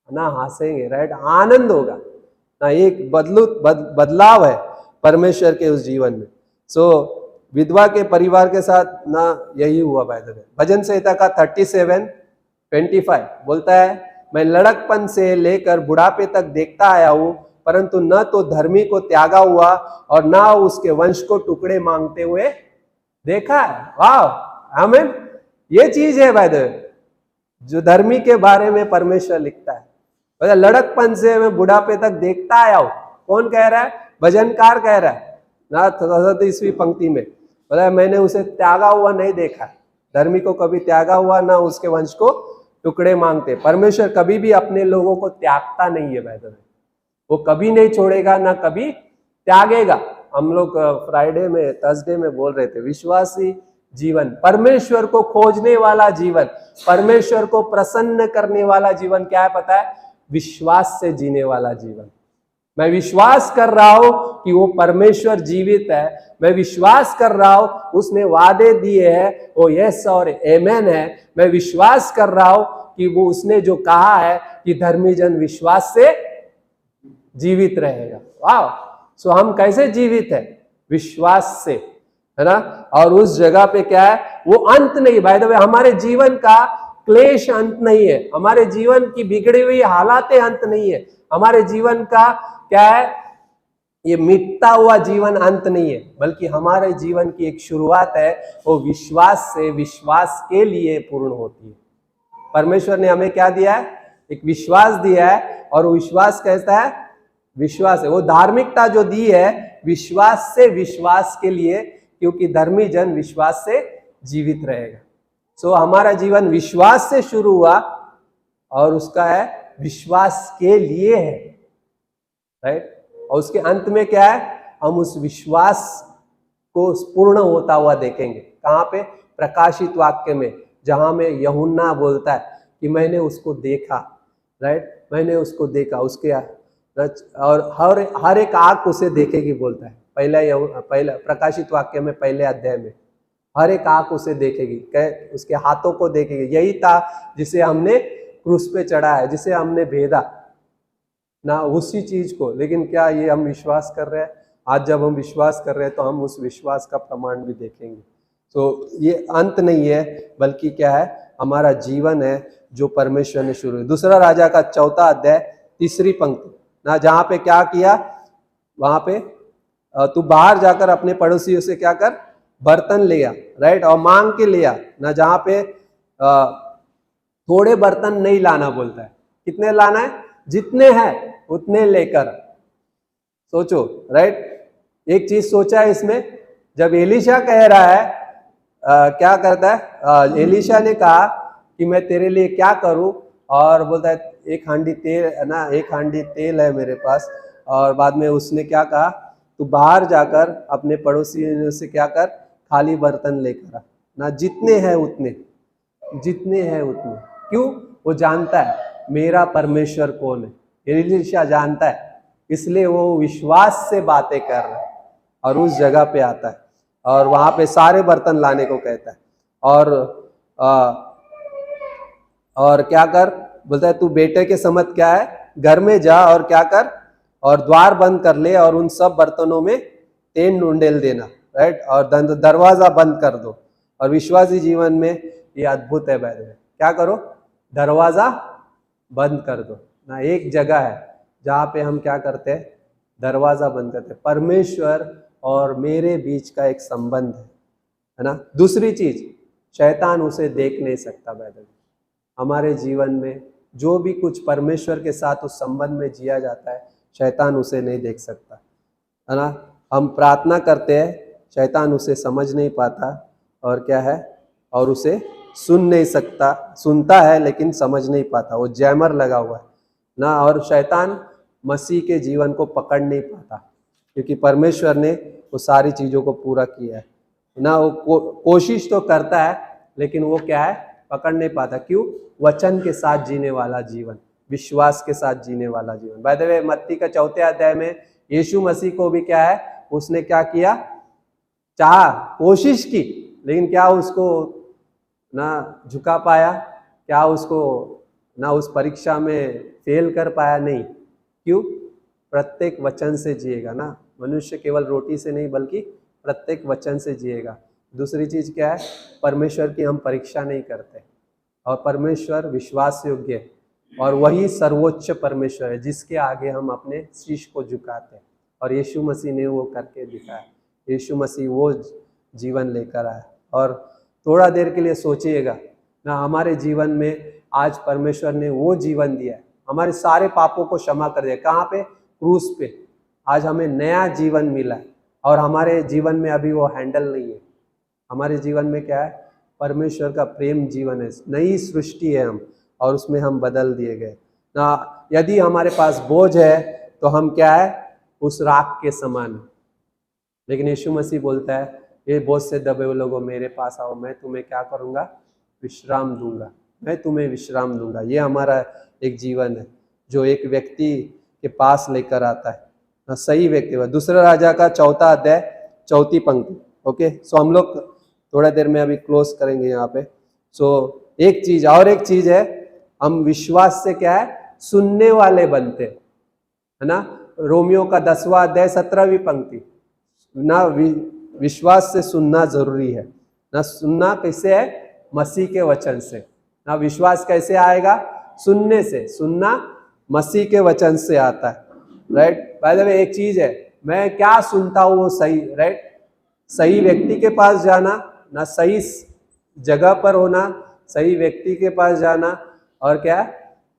ना? हंसेंगे, राइट, आनंद होगा ना। एक बदलाव है परमेश्वर के उस जीवन में। सो विधवा के परिवार के साथ ना यही हुआ। बाय द वे, भजन संहिता का 37:25 बोलता है, मैं लड़कपन से लेकर बुढ़ापे तक देखता आया हूं, परंतु न तो धर्मी को त्यागा हुआ और न उसके वंश को टुकड़े मांगते हुए देखा है। वाह, आमीन। ये चीज है बाय द वे जो धर्मी के बारे में परमेश्वर लिखता है। लड़कपन से मैं बुढ़ापे तक देखता आया हूं। कौन कह रहा है? भजनकार कह रहा है ना 37वीं पंक्ति में। बोला मैंने उसे त्यागा हुआ नहीं देखा, धर्मी को कभी त्यागा हुआ, ना उसके वंश को टुकड़े मांगते। परमेश्वर कभी भी अपने लोगों को त्यागता नहीं है बाय द वे, वो कभी नहीं छोड़ेगा ना कभी त्यागेगा। हम लोग फ्राइडे में थर्सडे में बोल रहे थे, विश्वासी जीवन, परमेश्वर को खोजने वाला जीवन, परमेश्वर को प्रसन्न करने वाला जीवन क्या है पता है? विश्वास से जीने वाला जीवन। मैं विश्वास कर रहा हूं कि वो परमेश्वर जीवित है, मैं विश्वास कर रहा हूं उसने वादे दिए हैं वो यस और आमेन है। मैं विश्वास कर रहा हूं कि वो उसने जो कहा है कि धर्मी जन विश्वास से जीवित रहेगा। वाह, सो हम कैसे जीवित है? विश्वास से, है ना। और उस जगह पे क्या है? वो अंत नहीं। बाय द वे, हमारे जीवन का क्लेश अंत नहीं है, हमारे जीवन की बिगड़ी हुई हालातें अंत नहीं है, हमारे जीवन का क्या है? ये मिटता हुआ जीवन अंत नहीं है, बल्कि हमारे जीवन की एक शुरुआत है। वो विश्वास से, विश्वास के लिए पूर्ण होती है। परमेश्वर ने हमें क्या दिया है? एक विश्वास दिया है, और वो विश्वास कैसा है? विश्वास है। वो धार्मिकता जो दी है विश्वास से, विश्वास के लिए, क्योंकि धर्मी जन विश्वास से जीवित रहेगा। सो हमारा जीवन विश्वास से शुरू हुआ और उसका है विश्वास के लिए है, राइट। और उसके अंत में क्या है? हम उस विश्वास को पूर्ण होता हुआ देखेंगे। कहां पे? प्रकाशित वाक्य में, जहां में यूहन्ना बोलता है कि मैंने उसको देखा, राइट, मैंने उसको देखा, उसके और हर एक आंख उसे देखेगी बोलता है। पहला प्रकाशित वाक्य में पहले अध्याय में हर एक आंख उसे देखेगी, उसके हाथों को देखेगी। यही था जिसे हमने क्रूस पे चढ़ाया, जिसे हमने भेदा ना, उसी चीज को। लेकिन क्या ये हम विश्वास कर रहे हैं? आज जब हम विश्वास कर रहे हैं तो हम उस विश्वास का प्रमाण भी देखेंगे। तो ये अंत नहीं है, बल्कि क्या है? हमारा जीवन है जो परमेश्वर ने शुरू। दूसरा राजा का 4 अध्याय 3 पंक्ति ना, जहां पे क्या किया? वहां पे तू बाहर जाकर अपने पड़ोसियों से क्या कर? बर्तन लिया, राइट, और मांग के लिया ना, जहां पे थोड़े बर्तन नहीं लाना बोलता है, कितने लाना है, जितने हैं उतने लेकर। सोचो, राइट, एक चीज सोचा है इसमें, जब एलीशा कह रहा है क्या करता है, एलीशा ने कहा कि मैं तेरे लिए क्या करूं, और बोलता है एक हांडी तेल है ना, एक हांडी तेल है मेरे पास, और बाद में उसने क्या कहा, तू बाहर जाकर अपने पड़ोसियों से क्या कर, खाली बर्तन लेकर आ ना, जितने हैं उतने, जितने हैं उतने। क्यों? वो जानता है मेरा परमेश्वर कौन है, एलीशा जानता है, इसलिए वो विश्वास से बातें कर रहा है और उस जगह पे आता है और वहां पे सारे बर्तन लाने को कहता है, और क्या कर, बोलता है तू बेटे के समझ क्या है, घर में जा और क्या कर, और द्वार बंद कर ले और उन सब बर्तनों में तेल उंडेल देना, राइट, और दरवाजा बंद कर दो। और विश्वासी जीवन में ये अद्भुत है भाई, क्या करो, दरवाजा बंद कर दो ना। एक जगह है जहां पे हम क्या करते हैं, दरवाजा बंद करते हैं, परमेश्वर और मेरे बीच का एक संबंध है ना। दूसरी चीज, शैतान उसे देख नहीं सकता भाई। हमारे जीवन में जो भी कुछ परमेश्वर के साथ उस संबंध में जिया जाता है, शैतान उसे नहीं देख सकता, है ना। हम प्रार्थना करते हैं, शैतान उसे समझ नहीं पाता, और क्या है, और उसे सुन नहीं सकता, सुनता है लेकिन समझ नहीं पाता, वो जैमर लगा हुआ है ना। और शैतान मसीह के जीवन को पकड़ नहीं पाता, क्योंकि परमेश्वर ने वो सारी चीज़ों को पूरा किया है ना। वो कोशिश तो करता है, लेकिन वो क्या है, पकड़ नहीं पाता। क्यों? वचन के साथ जीने वाला जीवन, विश्वास के साथ जीने वाला जीवन। बाय द वे, मत्ती का 4 अध्याय में यीशु मसीह को भी क्या है, उसने क्या किया, चाहा, कोशिश की, लेकिन क्या उसको ना झुका पाया, क्या उसको ना उस परीक्षा में फेल कर पाया? नहीं। क्यों? प्रत्येक वचन से जिएगा ना। मनुष्य केवल रोटी से नहीं बल्कि प्रत्येक वचन से जिएगा। दूसरी चीज क्या है, परमेश्वर की हम परीक्षा नहीं करते, और परमेश्वर विश्वास योग्य है, और वही सर्वोच्च परमेश्वर है जिसके आगे हम अपने शीश को झुकाते हैं, और यीशु मसीह ने वो करके दिखाया। यीशु मसीह वो जीवन लेकर आया। और थोड़ा देर के लिए सोचिएगा ना, हमारे जीवन में आज परमेश्वर ने वो जीवन दिया है, हमारे सारे पापों को क्षमा कर दिया। कहाँ पे? क्रूस पे। आज हमें नया जीवन मिला है, और हमारे जीवन में अभी वो हैंडल नहीं है। हमारे जीवन में क्या है? परमेश्वर का प्रेम जीवन है, नई सृष्टि है हम, और उसमें हम बदल दिए गए ना। यदि हमारे पास बोझ है तो हम क्या है, उस राख के समान। लेकिन यीशु मसीह बोलता है, ये बोझ से दबे हुए लोगों मेरे पास आओ, मैं तुम्हें क्या करूंगा, विश्राम दूंगा, मैं तुम्हें विश्राम दूंगा। ये हमारा एक जीवन है जो एक व्यक्ति के पास लेकर आता है ना, सही व्यक्ति। दूसरा राजा का 4 अध्याय 4 पंक्ति। ओके, सो हम लोग थोड़ा देर में अभी क्लोज करेंगे यहाँ पे। सो एक चीज और, एक चीज है, हम विश्वास से क्या है, सुनने वाले बनते हैं, है ना। रोमियो का 10वां अध्याय 17वीं पंक्ति ना, विश्वास से सुनना जरूरी है ना। सुनना कैसे है? मसीह के वचन से ना। विश्वास कैसे आएगा? सुनने से। सुनना मसीह के वचन से आता है, राइट। बाय द वे, एक चीज है, मैं क्या सुनता हूँ वो सही, राइट। सही व्यक्ति के पास जाना ना, सही जगह पर होना, सही व्यक्ति के पास जाना, और क्या,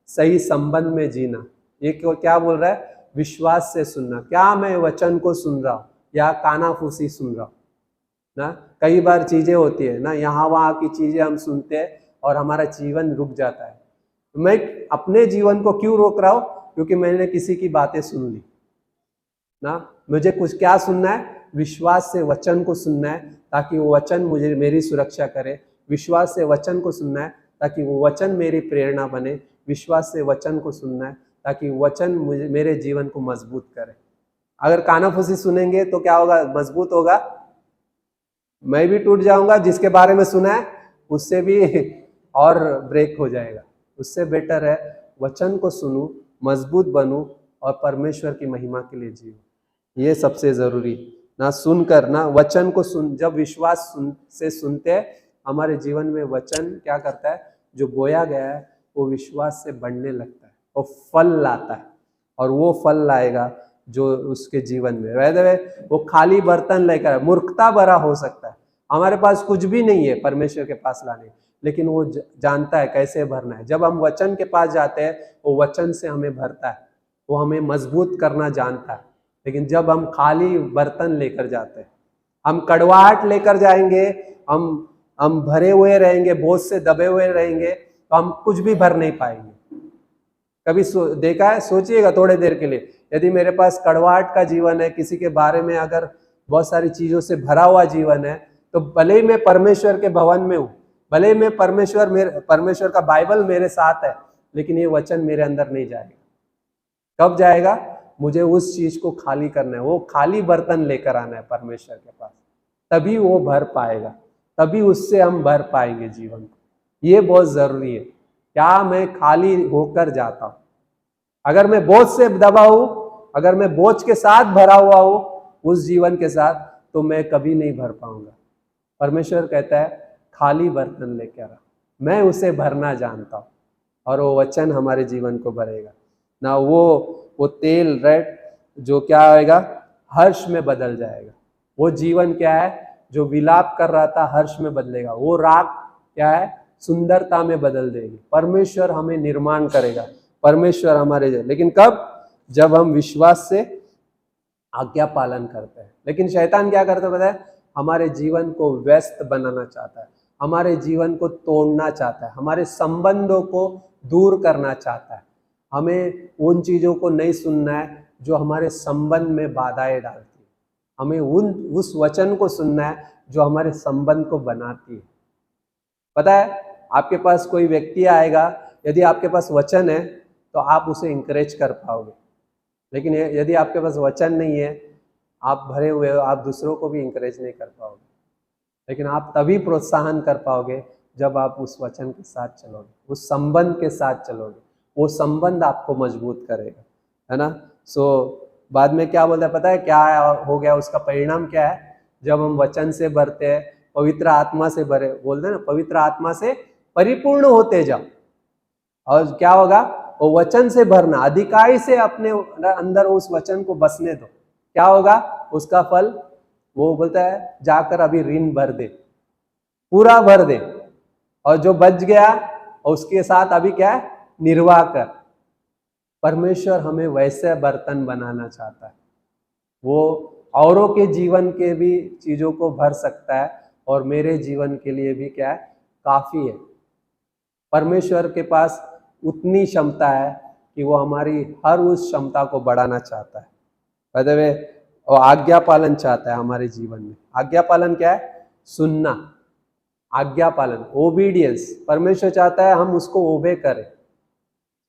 सही संबंध में जीना। ये क्या बोल रहा है? विश्वास से सुनना। क्या मैं वचन को सुन रहा हूँ या कानाफूसी सुन रहा हूँ ना। कई बार चीजें होती है ना, यहाँ वहाँ की चीजें हम सुनते हैं और हमारा जीवन रुक जाता है। मैं अपने जीवन को क्यों रोक रहा हूँ? क्योंकि मैंने किसी की बातें सुन ली ना। मुझे कुछ क्या सुनना है? विश्वास से वचन को सुनना है, ताकि वो वचन मुझे मेरी सुरक्षा करे। विश्वास से वचन को सुनना है ताकि वो वचन मेरी प्रेरणा बने। विश्वास से वचन को सुनना है ताकि वचन मुझे मेरे जीवन को मजबूत करे। अगर कानाफूसी सुनेंगे तो क्या होगा? मजबूत होगा? मैं भी टूट जाऊंगा। जिसके बारे में सुना है उससे भी और ब्रेक हो जाएगा। उससे बेटर है वचन को सुनूं, मजबूत बनूं, और परमेश्वर की महिमा के लिए जीऊं। ये सबसे जरूरी ना, सुनकर ना, वचन को सुन। जब विश्वास से सुनते हैं, हमारे जीवन में वचन क्या करता है? जो बोया गया है वो विश्वास से बढ़ने लगता है, वो फल लाता है, और वो फल लाएगा जो उसके जीवन में। वह वो खाली बर्तन लेकर, मूर्खता भरा हो सकता है, हमारे पास कुछ भी नहीं है परमेश्वर के पास लाने, लेकिन वो जानता है कैसे भरना है। जब हम वचन के पास जाते हैं, वो वचन से हमें भरता है, वो हमें मजबूत करना जानता है। लेकिन जब हम खाली बर्तन लेकर जाते हैं, हम कड़वाहट लेकर जाएंगे, हम भरे हुए रहेंगे, बोझ से दबे हुए रहेंगे, तो हम कुछ भी भर नहीं पाएंगे। कभी देखा है, सोचिएगा थोड़े देर के लिए, यदि मेरे पास कड़वाहट का जीवन है, किसी के बारे में अगर बहुत सारी चीजों से भरा हुआ जीवन है, तो भले ही मैं परमेश्वर के भवन में हूँ, भले ही मैं परमेश्वर का बाइबल मेरे साथ है, लेकिन ये वचन मेरे अंदर नहीं जाएगा। कब जाएगा? मुझे उस चीज को खाली करना है, वो खाली बर्तन लेकर आना है परमेश्वर के पास, तभी वो भर पाएगा, तभी उससे हम भर पाएंगे जीवन को। ये बहुत जरूरी है। क्या मैं खाली होकर जाता हूं? अगर मैं बोझ से दबा हूं, अगर मैं बोझ के साथ भरा हुआ हूं उस जीवन के साथ, तो मैं कभी नहीं भर पाऊंगा। परमेश्वर कहता है खाली बर्तन लेकर आ, मैं उसे भरना जानता हूं, और वो वचन हमारे जीवन को भरेगा ना। वो तेल रेड जो क्या होएगा, हर्ष में बदल जाएगा। वो जीवन क्या है जो विलाप कर रहा था, हर्ष में बदलेगा। वो राख क्या है, सुंदरता में बदल देगी। परमेश्वर हमें निर्माण करेगा, परमेश्वर हमारे। लेकिन कब? जब हम विश्वास से आज्ञा पालन करते हैं। लेकिन शैतान क्या करता है पता है? हमारे जीवन को व्यस्त बनाना चाहता है, हमारे जीवन को तोड़ना चाहता है, हमारे संबंधों को दूर करना चाहता है। हमें उन चीजों को नहीं सुनना है जो हमारे संबंध में बाधाएं डालती है। हमें उस वचन को सुनना है जो हमारे संबंध को बनाती है। पता है, आपके पास कोई व्यक्ति आएगा, यदि आपके पास वचन है तो आप उसे इंकरेज कर पाओगे। लेकिन यदि आपके पास वचन नहीं है, आप भरे हुए हो, आप दूसरों को भी इंकरेज नहीं कर पाओगे। लेकिन आप तभी प्रोत्साहन कर पाओगे जब आप उस वचन के साथ चलोगे, उस संबंध के साथ चलोगे। वो संबंध आपको मजबूत करेगा, है ना। बाद में क्या बोलता है पता है? क्या हो गया, उसका परिणाम क्या है? जब हम वचन से भरते हैं, पवित्र आत्मा से भरे, बोलते हैं ना, पवित्र आत्मा से परिपूर्ण होते जाओ। और क्या होगा? वो वचन से भरना, अधिकाई से अपने अंदर उस वचन को बसने दो। क्या होगा उसका फल? वो बोलता है जाकर अभी ऋण भर दे, पूरा भर दे, और जो बच गया उसके साथ अभी क्या है, निर्वाह कर। परमेश्वर हमें वैसे बर्तन बनाना चाहता है। वो औरों के जीवन के भी चीजों को भर सकता है, और मेरे जीवन के लिए भी क्या है, काफी है। परमेश्वर के पास उतनी क्षमता है कि वो हमारी हर उस क्षमता को बढ़ाना चाहता है। बाय द वे, वो आज्ञा पालन चाहता है हमारे जीवन में। आज्ञा पालन क्या है? सुनना। आज्ञा पालन, ओबीडियंस। परमेश्वर चाहता है हम उसको ओबे करें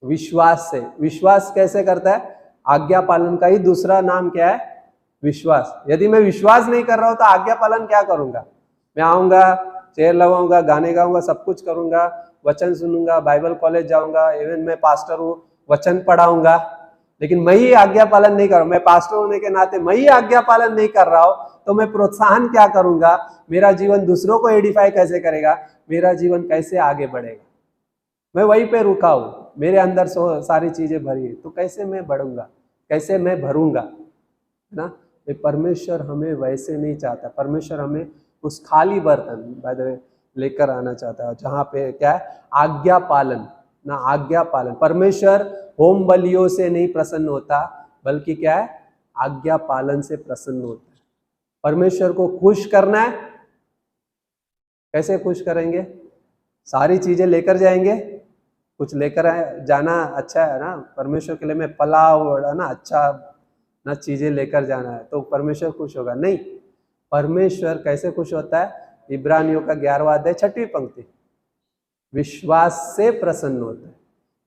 विश्वास से। विश्वास कैसे करता है? आज्ञा पालन का ही दूसरा नाम क्या है? विश्वास। यदि मैं विश्वास नहीं कर रहा हूं तो आज्ञा पालन क्या करूंगा? मैं आऊंगा, चेयर लगाऊंगा, गाने गाऊंगा, सब कुछ करूंगा, वचन सुनूंगा, बाइबल कॉलेज जाऊंगा, इवन मैं पास्टर हूँ, वचन पढ़ाऊंगा, लेकिन मैं ही आज्ञा पालन नहीं कर रहा हूं, मैं पास्टर होने के नाते मैं ही आज्ञा पालन नहीं कर रहा हूं, तो मैं प्रोत्साहन क्या करूंगा? मेरा जीवन दूसरों को एडिफाई कैसे करेगा? मेरा जीवन कैसे आगे बढ़ेगा? मैं वहीं पे रुका हूं, मेरे अंदर सारी चीजें भरी है, तो कैसे मैं बढ़ूंगा, कैसे मैं भरूंगा, है ना। ये परमेश्वर हमें वैसे नहीं चाहता। परमेश्वर हमें उस खाली बर्तन बाय द वे लेकर आना चाहता है, जहाँ पे क्या है, आज्ञा पालन ना, आज्ञा पालन। परमेश्वर होम बलियों से नहीं प्रसन्न होता, बल्कि क्या है, आज्ञा पालन से प्रसन्न होता है। परमेश्वर को खुश करना है, कैसे खुश करेंगे? सारी चीजें लेकर जाएंगे, कुछ लेकर जाना अच्छा है ना। परमेश्वर के लिए मैं पलाव, है ना, अच्छा ना चीजें लेकर जाना है तो परमेश्वर खुश होगा? नहीं। परमेश्वर कैसे खुश होता है? इब्रानियों का 11वां अध्याय 6वीं पंक्ति, विश्वास से प्रसन्न होता है।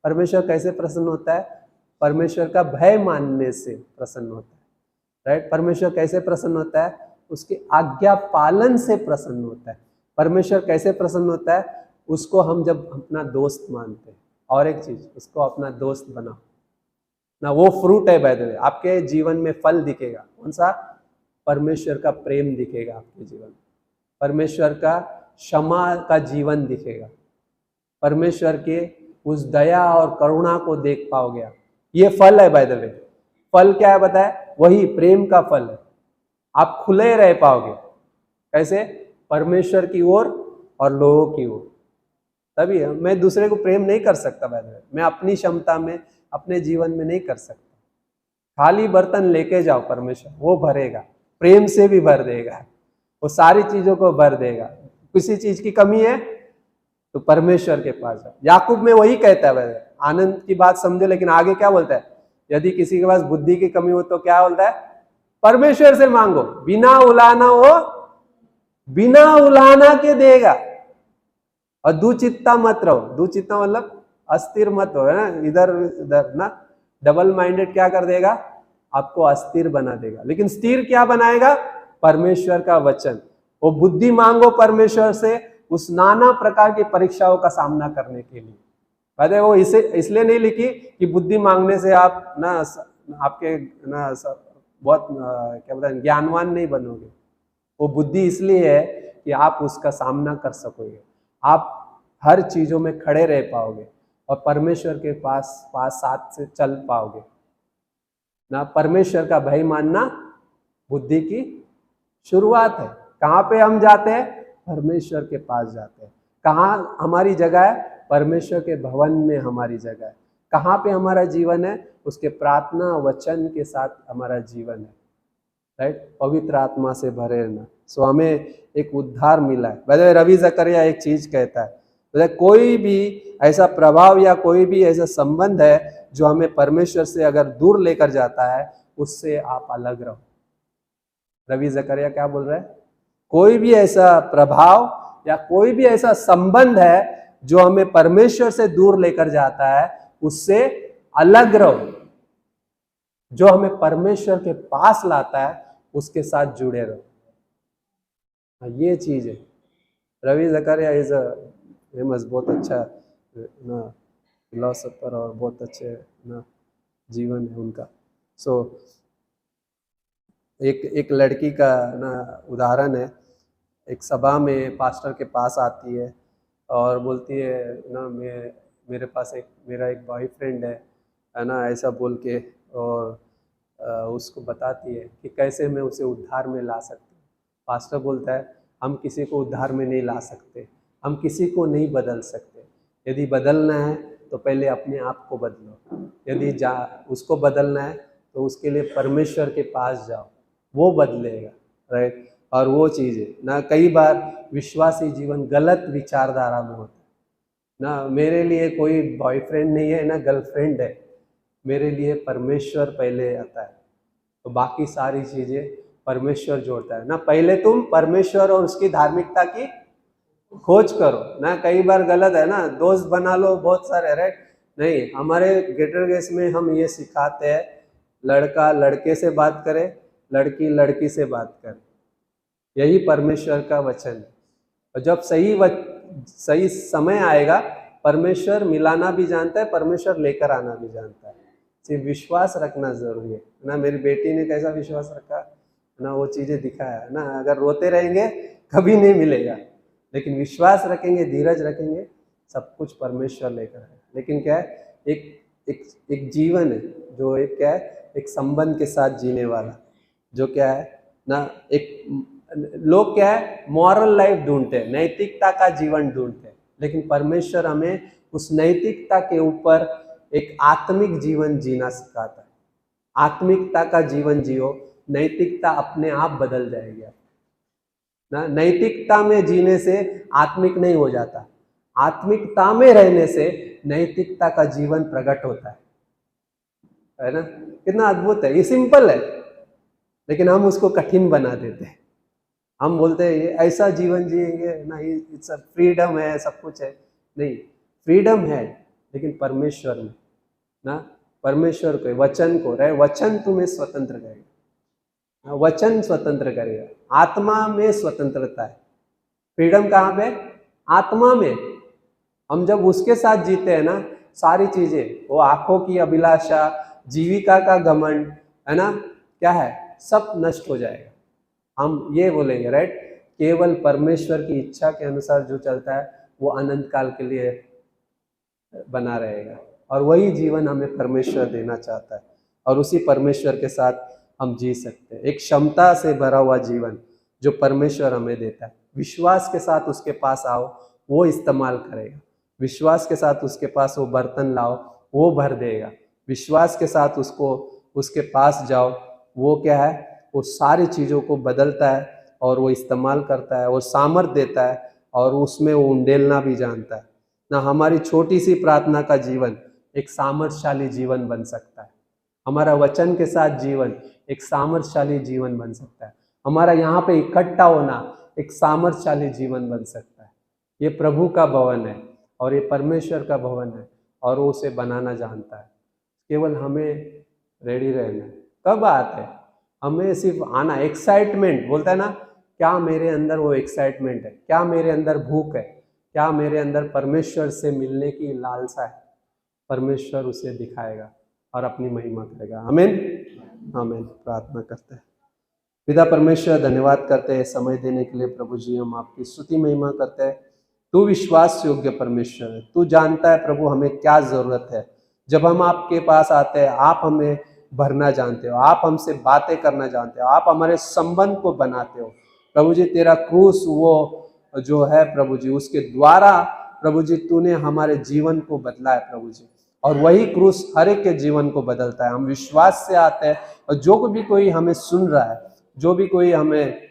परमेश्वर कैसे प्रसन्न होता है? परमेश्वर का भय मानने से प्रसन्न होता है, राइट। परमेश्वर कैसे प्रसन्न होता है? उसके आज्ञा पालन से प्रसन्न होता है। परमेश्वर कैसे प्रसन्न होता है? उसको हम जब अपना दोस्त मानते हैं। और एक चीज, उसको अपना दोस्त बनाओ ना, वो फ्रूट है बाय द वे, आपके जीवन में फल दिखेगा। कौन सा? परमेश्वर का प्रेम दिखेगा आपके जीवन में, परमेश्वर का क्षमा का जीवन दिखेगा, परमेश्वर के उस दया और करुणा को देख पाओगे आप। ये फल है बाय द वे। फल क्या है बताए? वही प्रेम का फल है। आप खुले रह पाओगे। कैसे? परमेश्वर की ओर और लोगों की ओर। तभी है, मैं दूसरे को प्रेम नहीं कर सकता मैं अपनी क्षमता में अपने जीवन में नहीं कर सकता। खाली बर्तन लेके जाओ, परमेश्वर वो भरेगा, प्रेम से भी भर देगा, वो सारी चीजों को भर देगा। किसी चीज की कमी है तो परमेश्वर के पास जाओ। याकूब में वही कहता है, आनंद की बात समझो, लेकिन आगे क्या बोलता है, यदि किसी के पास बुद्धि की कमी हो तो क्या बोलता है, परमेश्वर से मांगो, बिना उलाना वो बिना उलाना के देगा। और दुचित्ता मत रहो, दुचित्ता मतलब अस्थिर मत हो, है ना, इधर उधर ना, डबल माइंडेड क्या कर देगा, आपको अस्थिर बना देगा। लेकिन स्थिर क्या बनाएगा, परमेश्वर का वचन। वो बुद्धि मांगो परमेश्वर से उस नाना प्रकार की परीक्षाओं का सामना करने के लिए। पता है वो इसे इसलिए नहीं लिखी कि बुद्धि मांगने से आप ना आपके ना बहुत क्या बोलते हैं ज्ञानवान नहीं बनोगे। वो बुद्धि इसलिए है कि आप उसका सामना कर सकोगे, आप हर चीजों में खड़े रह पाओगे और परमेश्वर के पास साथ से चल पाओगे ना। परमेश्वर का भय मानना बुद्धि की शुरुआत है। कहाँ पे हम जाते हैं, परमेश्वर के पास जाते हैं। कहाँ हमारी जगह है, परमेश्वर के भवन में हमारी जगह है। कहाँ पे हमारा जीवन है, उसके प्रार्थना वचन के साथ हमारा जीवन है, राइट, पवित्र आत्मा से भरे रहना। सो हमें एक उद्धार मिला है। वैसे रवि जकरिया एक चीज कहता है, वैसे कोई भी ऐसा प्रभाव या कोई भी ऐसा संबंध है जो हमें परमेश्वर से अगर दूर लेकर जाता है, उससे आप अलग रहो। रवि जकरिया क्या बोल रहा है, कोई भी ऐसा प्रभाव या कोई भी ऐसा संबंध है जो हमें परमेश्वर से दूर लेकर जाता है, उससे अलग रहो। जो हमें परमेश्वर के पास लाता है उसके साथ जुड़े रहो। ये चीज है। रवि जकरिया इज अ फेमस, बहुत अच्छा ना फिलोसोफर और बहुत अच्छे ना जीवन है उनका। सो एक लड़की का ना उदाहरण है। एक सभा में पास्टर के पास आती है और बोलती है ना, मेरे पास मेरा एक बॉयफ्रेंड है ना, ऐसा बोल के, और उसको बताती है कि कैसे मैं उसे उद्धार में ला सकती हूँ। पास्टर बोलता है, हम किसी को उद्धार में नहीं ला सकते, हम किसी को नहीं बदल सकते। यदि बदलना है तो पहले अपने आप को बदलो। यदि उसको बदलना है तो उसके लिए परमेश्वर के पास जाओ, वो बदलेगा, राइट। और वो चीज़ है ना, कई बार विश्वासी जीवन गलत विचारधारा में होता है ना। मेरे लिए कोई बॉयफ्रेंड नहीं है ना गर्लफ्रेंड है, मेरे लिए परमेश्वर पहले आता है, तो बाकी सारी चीज़ें परमेश्वर जोड़ता है ना। पहले तुम परमेश्वर और उसकी धार्मिकता की खोज करो ना। कई बार गलत है ना, दोस्त बना लो बहुत सारे, राइट। नहीं, हमारे ग्रेटर ग्रेस में हम ये सिखाते हैं, लड़का लड़के से बात करे, लड़की लड़की से बात करे। यही परमेश्वर का वचन है। और जब सही समय आएगा, परमेश्वर मिलाना भी जानता है, परमेश्वर लेकर आना भी जानता है। सिर्फ विश्वास रखना जरूरी है ना। मेरी बेटी ने कैसा विश्वास रखा ना, वो चीजें दिखाया ना। अगर रोते रहेंगे कभी नहीं मिलेगा, लेकिन विश्वास रखेंगे, धीरज रखेंगे, सब कुछ परमेश्वर लेकर आए। लेकिन क्या है, एक जीवन है जो एक क्या है, एक संबंध के साथ जीने वाला, जो क्या है ना, एक लोग क्या है, मॉरल लाइफ ढूंढते हैं, नैतिकता का जीवन ढूंढते हैं, लेकिन परमेश्वर हमें उस नैतिकता के ऊपर एक आत्मिक जीवन जीना सिखाता है। आत्मिकता का जीवन जियो, नैतिकता अपने आप बदल जाएगी ना। नैतिकता में जीने से आत्मिक नहीं हो जाता, आत्मिकता में रहने से नैतिकता का जीवन प्रकट होता है ना। कितना अद्भुत है, ये सिंपल है, लेकिन हम उसको कठिन बना देते हैं। हम बोलते हैं ये ऐसा जीवन जिएंगे ना, इट्स फ्रीडम है, सब कुछ है। नहीं, फ्रीडम है लेकिन परमेश्वर में ना। परमेश्वर को, वचन को रहे, वचन तुम्हें स्वतंत्र करेगा, वचन स्वतंत्र करेगा। आत्मा में स्वतंत्रता है। फ्रीडम कहाँ पे, आत्मा में। हम जब उसके साथ जीते हैं ना, सारी चीजें, वो आंखों की अभिलाषा, जीविका का घमंड, है ना, क्या है, सब नष्ट हो जाएगा। हम ये बोलेंगे, राइट, केवल परमेश्वर की इच्छा के अनुसार जो चलता है वो अनंत काल के लिए बना रहेगा। और वही जीवन हमें परमेश्वर देना चाहता है, और उसी परमेश्वर के साथ हम जी सकते हैं। एक क्षमता से भरा हुआ जीवन जो परमेश्वर हमें देता है। विश्वास के साथ उसके पास आओ, वो इस्तेमाल करेगा। विश्वास के साथ उसके पास वो बर्तन लाओ, वो भर देगा। विश्वास के साथ उसके पास जाओ, वो क्या है, वो सारी चीज़ों को बदलता है और वो इस्तेमाल करता है, वो सामर्थ देता है और उसमें वो उंडेलना भी जानता है ना। हमारी छोटी सी प्रार्थना का जीवन एक सामर्थशाली जीवन बन सकता है। हमारा वचन के साथ जीवन एक सामर्थशाली जीवन बन सकता है। हमारा यहाँ पे इकट्ठा होना एक सामर्थशाली जीवन बन सकता है। ये प्रभु का भवन है और ये परमेश्वर का भवन है और वो उसे बनाना जानता है। केवल हमें रेडी रहना है। कब आते हैं? हमें सिर्फ आना, एक्साइटमेंट बोलता है ना, क्या मेरे अंदर वो एक्साइटमेंट है, क्या मेरे अंदर भूख है, क्या मेरे अंदर परमेश्वर से मिलने की लालसा है, परमेश्वर उसे दिखाएगा और अपनी महिमा करेगा। आमीन, आमीन। प्रार्थना करते हैं। पिता परमेश्वर, धन्यवाद करते हैं समय देने के लिए। प्रभु जी, हम आपकी स्तुति महिमा करते हैं। तू विश्वास योग्य परमेश्वर है। तू जानता है प्रभु हमें क्या जरूरत है। जब हम आपके पास आते हैं, आप हमें भरना जानते हो, आप हमसे बातें करना जानते हो, आप हमारे संबंध को बनाते हो। प्रभु जी, तेरा क्रूस वो जो है प्रभु जी, उसके द्वारा प्रभु जी तूने हमारे जीवन को बदला है प्रभु जी, और वही क्रूस हर एक के जीवन को बदलता है। हम विश्वास से आते हैं और जो भी कोई हमें सुन रहा है, जो भी कोई हमें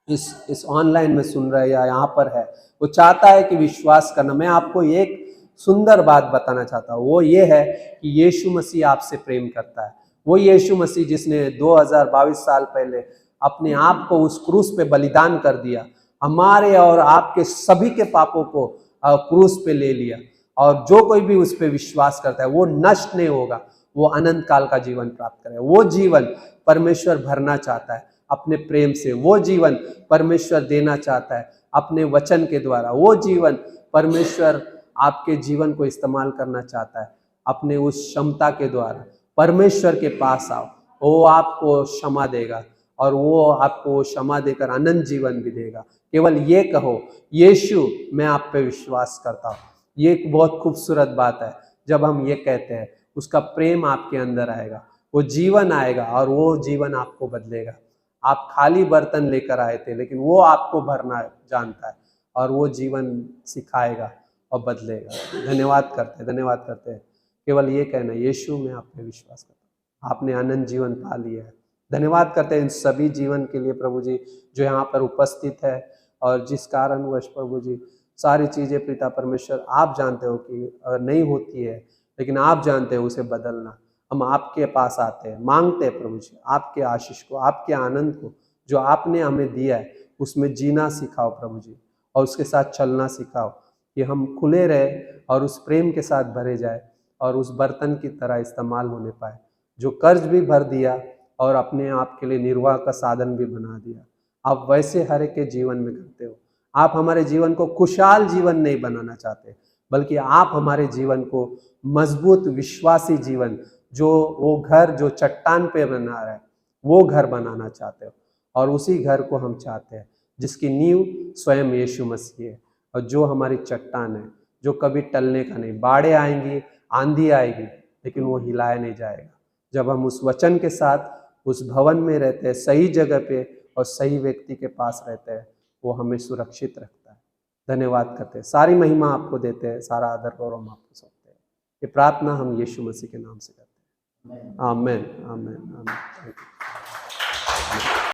इस ऑनलाइन में सुन रहा है या यहाँ पर है, वो चाहता है कि विश्वास करना। मैं आपको एक सुंदर बात बताना चाहता हूँ, वो ये है कि यीशु मसीह आपसे प्रेम करता है। वो यीशु मसीह जिसने 2022 साल पहले अपने आप को उस क्रूस पे बलिदान कर दिया, हमारे और आपके सभी के पापों को क्रूस पे ले लिया, और जो कोई भी उस पे विश्वास करता है वो नष्ट नहीं होगा, वो अनंत काल का जीवन प्राप्त करेगा। वो जीवन परमेश्वर भरना चाहता है अपने प्रेम से। वो जीवन परमेश्वर देना चाहता है अपने वचन के द्वारा। वो जीवन परमेश्वर आपके जीवन को इस्तेमाल करना चाहता है अपने उस क्षमता के द्वारा। परमेश्वर के पास आओ, वो आपको क्षमा देगा और वो आपको क्षमा देकर अनंत जीवन भी देगा। केवल ये कहो, यीशु मैं आप पे विश्वास करता हूँ। ये एक बहुत खूबसूरत बात है। जब हम ये कहते हैं, उसका प्रेम आपके अंदर आएगा, वो जीवन आएगा और वो जीवन आपको बदलेगा। आप खाली बर्तन लेकर आए थे, लेकिन वो आपको भरना जानता है और वो जीवन सिखाएगा और बदलेगा। धन्यवाद करते हैं, धन्यवाद करते हैं। केवल ये कहना, यीशु मैं आप पे विश्वास करता हूँ, आपने अनंत जीवन पा लिया है। धन्यवाद करते हैं इन सभी जीवन के लिए प्रभु जी जो यहाँ पर उपस्थित है, और जिस कारणवश प्रभु जी सारी चीज़ें पिता परमेश्वर आप जानते हो कि अगर नहीं होती है, लेकिन आप जानते हो उसे बदलना। हम आपके पास आते हैं, मांगते हैं प्रभु जी आपके आशीष को, आपके आनंद को जो आपने हमें दिया है, उसमें जीना सिखाओ प्रभु जी, और उसके साथ चलना सिखाओ कि हम खुले रहे और उस प्रेम के साथ भरे जाए और उस बर्तन की तरह इस्तेमाल होने पाए जो कर्ज भी भर दिया और अपने आप के लिए निर्वाह का साधन भी बना दिया। आप वैसे हर एक के जीवन में करते हो। आप हमारे जीवन को खुशहाल जीवन नहीं बनाना चाहते, बल्कि आप हमारे जीवन को मजबूत विश्वासी जीवन, जो वो घर जो चट्टान पे बना रहा है, वो घर बनाना चाहते हो। और उसी घर को हम चाहते हैं जिसकी नींव स्वयं यीशु मसीह है, और जो हमारी चट्टान है, जो कभी टलने का नहीं। बाढ़ें आएंगी, आंधी आएगी, लेकिन वो हिलाया नहीं जाएगा। जब हम उस वचन के साथ उस भवन में रहते हैं, सही जगह पे और सही व्यक्ति के पास रहते हैं, वो हमें सुरक्षित रखता है। धन्यवाद करते हैं, सारी महिमा आपको देते हैं, सारा आदर गौरव हम आपको सौंपते हैं। ये प्रार्थना हम यीशु मसीह के नाम से करते हैं। आमीन, आमीन, आमीन।